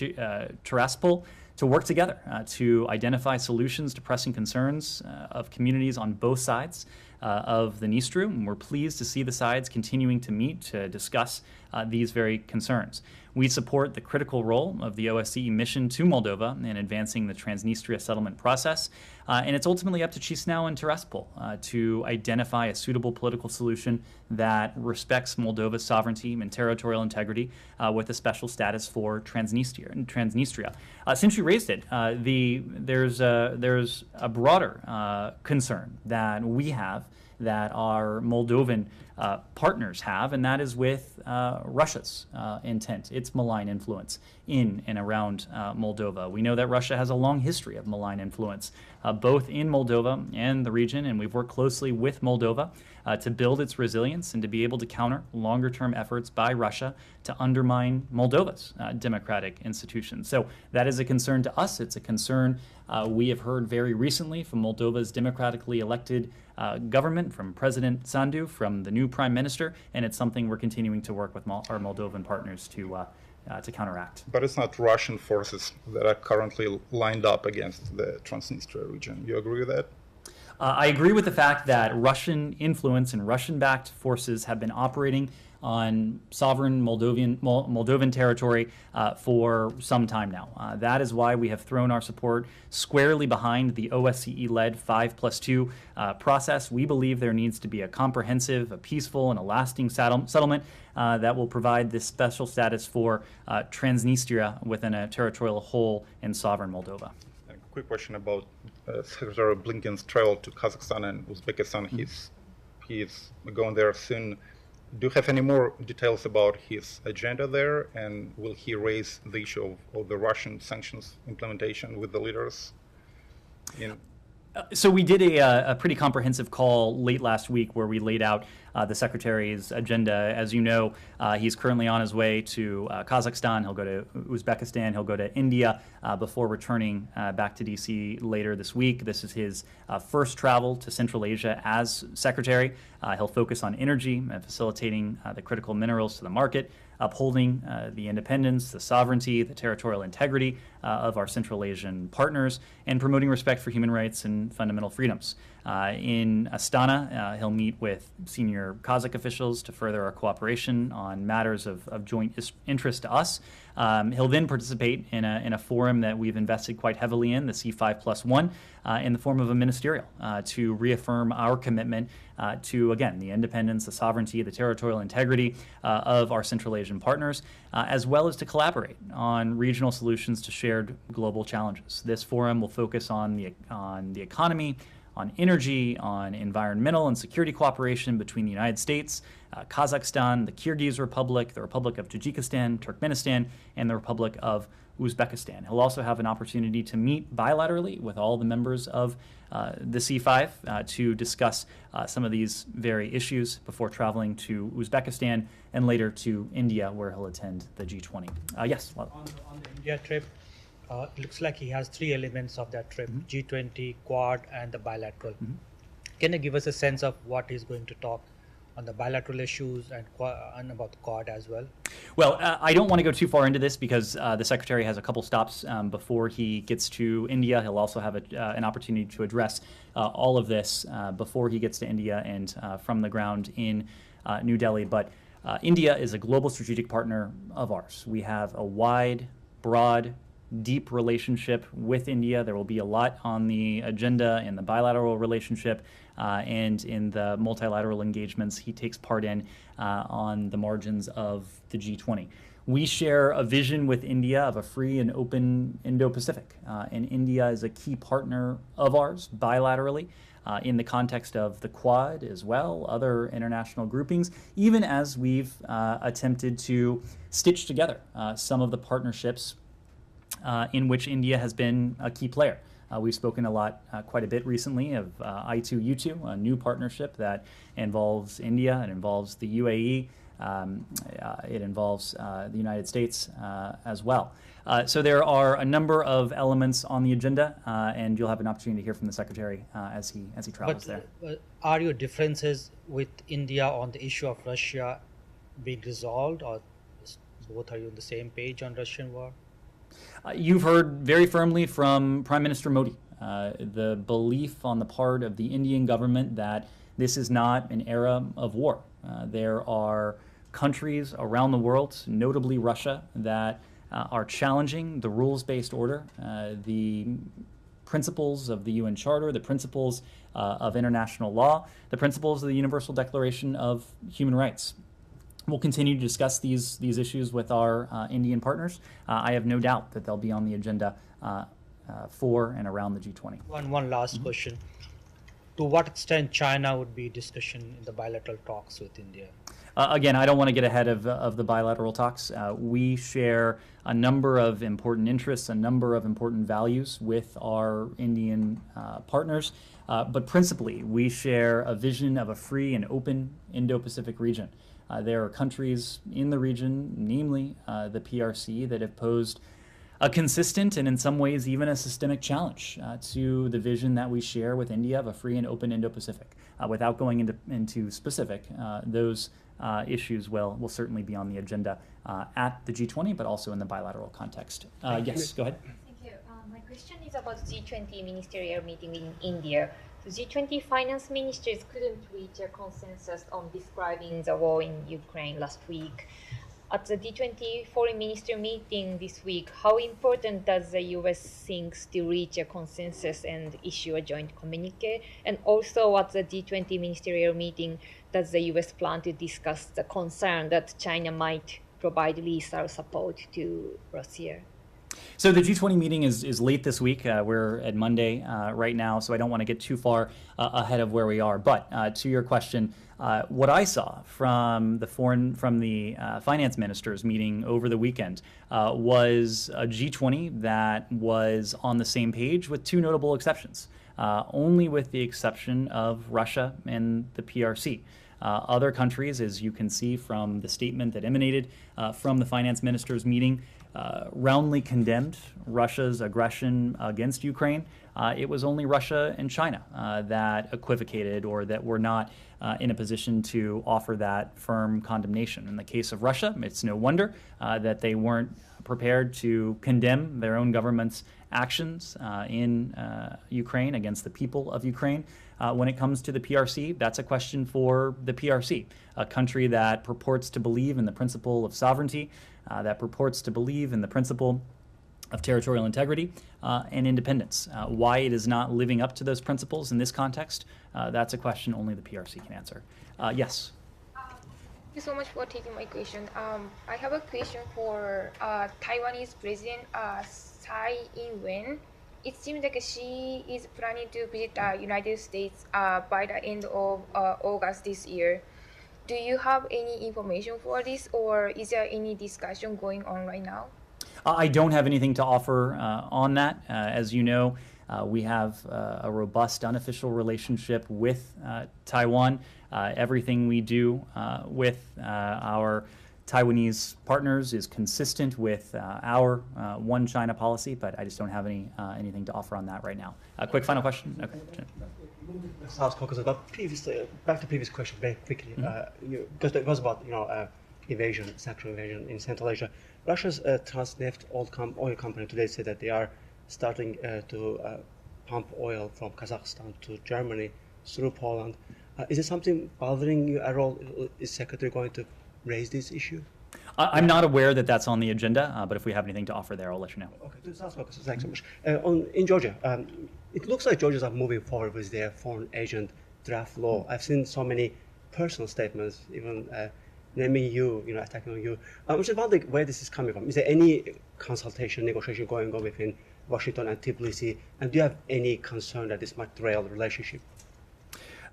Tiraspol to work together to identify solutions to pressing concerns of communities on both sides of the Dniester, and we're pleased to see the sides continuing to meet to discuss these very concerns. We support the critical role of the OSCE mission to Moldova in advancing the Transnistria settlement process, and it's ultimately up to Chisinau and Tiraspol to identify a suitable political solution that respects Moldova's sovereignty and territorial integrity with a special status for Transnistria. Since you raised it, there's a broader concern that we have, that our Moldovan partners have, and that is with Russia's intent, its malign influence in and around Moldova. We know that Russia has a long history of malign influence, both in Moldova and the region, and we've worked closely with Moldova to build its resilience and to be able to counter longer-term efforts by Russia to undermine Moldova's democratic institutions. So that is a concern to us. It's a concern we have heard very recently from Moldova's democratically elected government, from President Sandu, from the new Prime Minister, and it's something we're continuing to work with our Moldovan partners to counteract. But it's not Russian forces that are currently lined up against the Transnistria region. You agree with that? I agree with the fact that Russian influence and Russian-backed forces have been operating on sovereign Moldovan territory for some time now. That is why we have thrown our support squarely behind the OSCE-led 5+2 process. We believe there needs to be a comprehensive, a peaceful, and a lasting settlement that will provide this special status for Transnistria within a territorial whole and sovereign Moldova. A quick question about Secretary Blinken's travel to Kazakhstan and Uzbekistan. He's going there soon. Do you have any more details about his agenda there, and will he raise the issue of the Russian sanctions implementation with the leaders? So we did a pretty comprehensive call late last week where we laid out the Secretary's agenda. As you know, he's currently on his way to Kazakhstan. He'll go to Uzbekistan. He'll go to India before returning back to D.C. later this week. This is his first travel to Central Asia as Secretary. He'll focus on energy, facilitating the critical minerals to the market, upholding the independence, the sovereignty, the territorial integrity of our Central Asian partners, and promoting respect for human rights and fundamental freedoms. In Astana, he'll meet with senior Kazakh officials to further our cooperation on matters of joint interest to us. He'll then participate in a forum that we've invested quite heavily in, the C5+1, in the form of a ministerial to reaffirm our commitment to, again, the independence, the sovereignty, the territorial integrity of our Central Asian partners, as well as to collaborate on regional solutions to shared global challenges. This forum will focus on the economy, on energy, on environmental and security cooperation between the United States, Kazakhstan, the Kyrgyz Republic, the Republic of Tajikistan, Turkmenistan, and the Republic of Uzbekistan. He'll also have an opportunity to meet bilaterally with all the members of the C5 to discuss some of these very issues before traveling to Uzbekistan and later to India, where he'll attend the G20. Yes? On the India trip, it looks like he has 3 elements of that trip, G20, Quad, and the bilateral. Can you give us a sense of what he's going to talk on the bilateral issues and about the Quad as well? Well, I don't want to go too far into this because the Secretary has a couple stops before he gets to India. He'll also have an opportunity to address all of this before he gets to India and from the ground in New Delhi. But India is a global strategic partner of ours. We have a wide, broad, deep relationship with India. There will be a lot on the agenda in the bilateral relationship and in the multilateral engagements he takes part in on the margins of the G20. We share a vision with India of a free and open Indo-Pacific, and India is a key partner of ours bilaterally in the context of the Quad as well, other international groupings, even as we've attempted to stitch together some of the partnerships in which India has been a key player. We've spoken quite a bit recently of I2U2, a new partnership that involves India, it involves the UAE, it involves the United States as well. So there are a number of elements on the agenda, and you'll have an opportunity to hear from the Secretary as he travels there. But are your differences with India on the issue of Russia being resolved, or both are you on the same page on Russian war? You've heard very firmly from Prime Minister Modi the belief on the part of the Indian government that this is not an era of war. There are countries around the world, notably Russia, that are challenging the rules-based order, the principles of the UN Charter, the principles of international law, the principles of the Universal Declaration of Human Rights. We'll continue to discuss these issues with our Indian partners. I have no doubt that they'll be on the agenda for and around the G20. One last question. To what extent China would be discussion in the bilateral talks with India? Again, I don't want to get ahead of the bilateral talks. We share a number of important interests, a number of important values with our Indian partners, but principally we share a vision of a free and open Indo-Pacific region. There are countries in the region, namely the PRC, that have posed a consistent and in some ways even a systemic challenge to the vision that we share with India of a free and open Indo-Pacific. Without going into specific, those issues will certainly be on the agenda at the G20, but also in the bilateral context. Yes, go ahead. Thank you. My question is about G20 ministerial meeting in India. The G20 finance ministers couldn't reach a consensus on describing the war in Ukraine last week. At the G20 foreign minister meeting this week, how important does the US think to reach a consensus and issue a joint communique? And also at the G20 ministerial meeting, does the US plan to discuss the concern that China might provide lethal support to Russia? So the G20 meeting is late this week. We're at Monday right now, so I don't want to get too far ahead of where we are. But to your question, what I saw from the finance ministers meeting over the weekend was a G20 that was on the same page with two notable exceptions, only with the exception of Russia and the PRC. Other countries, as you can see from the statement that emanated from the finance ministers meeting, roundly condemned Russia's aggression against Ukraine. It was only Russia and China that equivocated or that were not in a position to offer that firm condemnation. In the case of Russia, it's no wonder that they weren't prepared to condemn their own government's actions in Ukraine against the people of Ukraine. When it comes to the PRC, that's a question for the PRC, a country that purports to believe in the principle of sovereignty, that purports to believe in the principle of territorial integrity and independence. Why it is not living up to those principles in this context, that's a question only the PRC can answer. Yes? Thank you so much for taking my question. I have a question for Taiwanese President Tsai Ing-wen. it seems like she is planning to visit the United States by the end of August this year. Do you have any information for this, or is there any discussion going on right now? I don't have anything to offer on that. As you know, we have a robust unofficial relationship with Taiwan. Everything we do with our Taiwanese partners is consistent with our One China policy, but I just don't have anything to offer on that right now. A quick final question? Okay. South Caucasus, but previously, back to previous question very quickly, because it was about invasion, sexual invasion in Central Asia. Russia's Transneft oil company today said that they are starting to pump oil from Kazakhstan to Germany through Poland. Is it something bothering you at all? Is Secretary going to raise this issue? I'm not aware that that's on the agenda, but if we have anything to offer there, I'll let you know. Okay, to South Caucasus, thanks so much. In Georgia, it looks like Georgians are moving forward with their foreign agent draft law. I've seen so many personal statements, even naming you, attacking you. I'm just wondering where this is coming from. Is there any consultation, negotiation going on between Washington and Tbilisi? And do you have any concern that this might derail the relationship?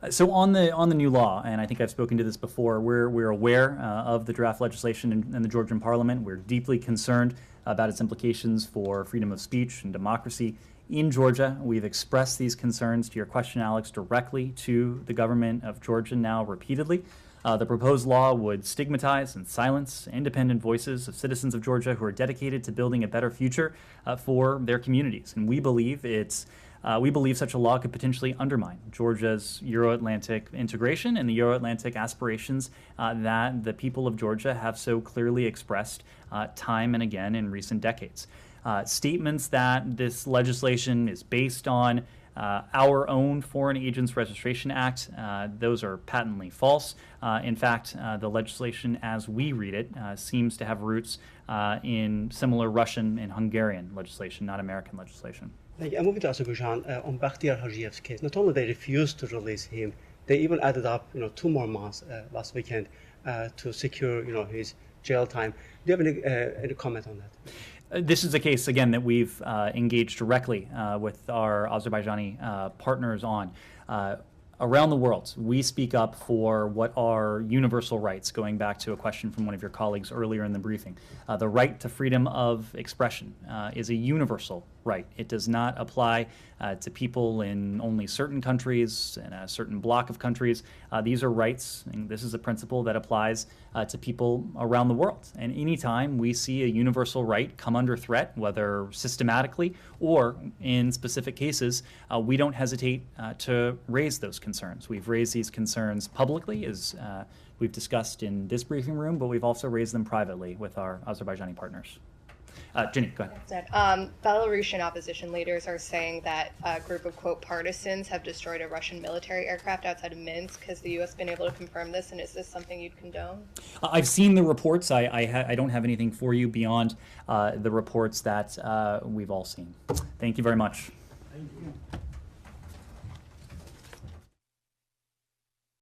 So on the new law, and I think I've spoken to this before, we're aware of the draft legislation in the Georgian parliament. We're deeply concerned about its implications for freedom of speech and democracy in Georgia. We've expressed these concerns, to your question, Alex, directly to the government of Georgia now repeatedly. The proposed law would stigmatize and silence independent voices of citizens of Georgia who are dedicated to building a better future for their communities. And we believe such a law could potentially undermine Georgia's Euro-Atlantic integration and the Euro-Atlantic aspirations that the people of Georgia have so clearly expressed time and again in recent decades. Statements that this legislation is based on our own Foreign Agents Registration Act, those are patently false. In fact, the legislation as we read it seems to have roots in similar Russian and Hungarian legislation, not American legislation. I'm moving to Azerbaijan on Bakhtiar Hajiyev's case. Not only they refused to release him, they even added up 2 more months last weekend to secure his jail time. Do you have any comment on that? This is a case, again, that we've engaged directly with our Azerbaijani partners on. Around the world, we speak up for what are universal rights, going back to a question from one of your colleagues earlier in the briefing. The right to freedom of expression is a universal right. It does not apply to people in only certain countries, in a certain block of countries. These are rights, and this is a principle that applies to people around the world. And anytime we see a universal right come under threat, whether systematically or in specific cases, we don't hesitate to raise those concerns. We've raised these concerns publicly, as we've discussed in this briefing room, but we've also raised them privately with our Azerbaijani partners. Ginny, go ahead. Belarusian opposition leaders are saying that a group of, quote, partisans have destroyed a Russian military aircraft outside of Minsk. Has the U.S. been able to confirm this, and is this something you'd condone? I've seen the reports. I don't have anything for you beyond the reports that we've all seen. Thank you very much. Thank you.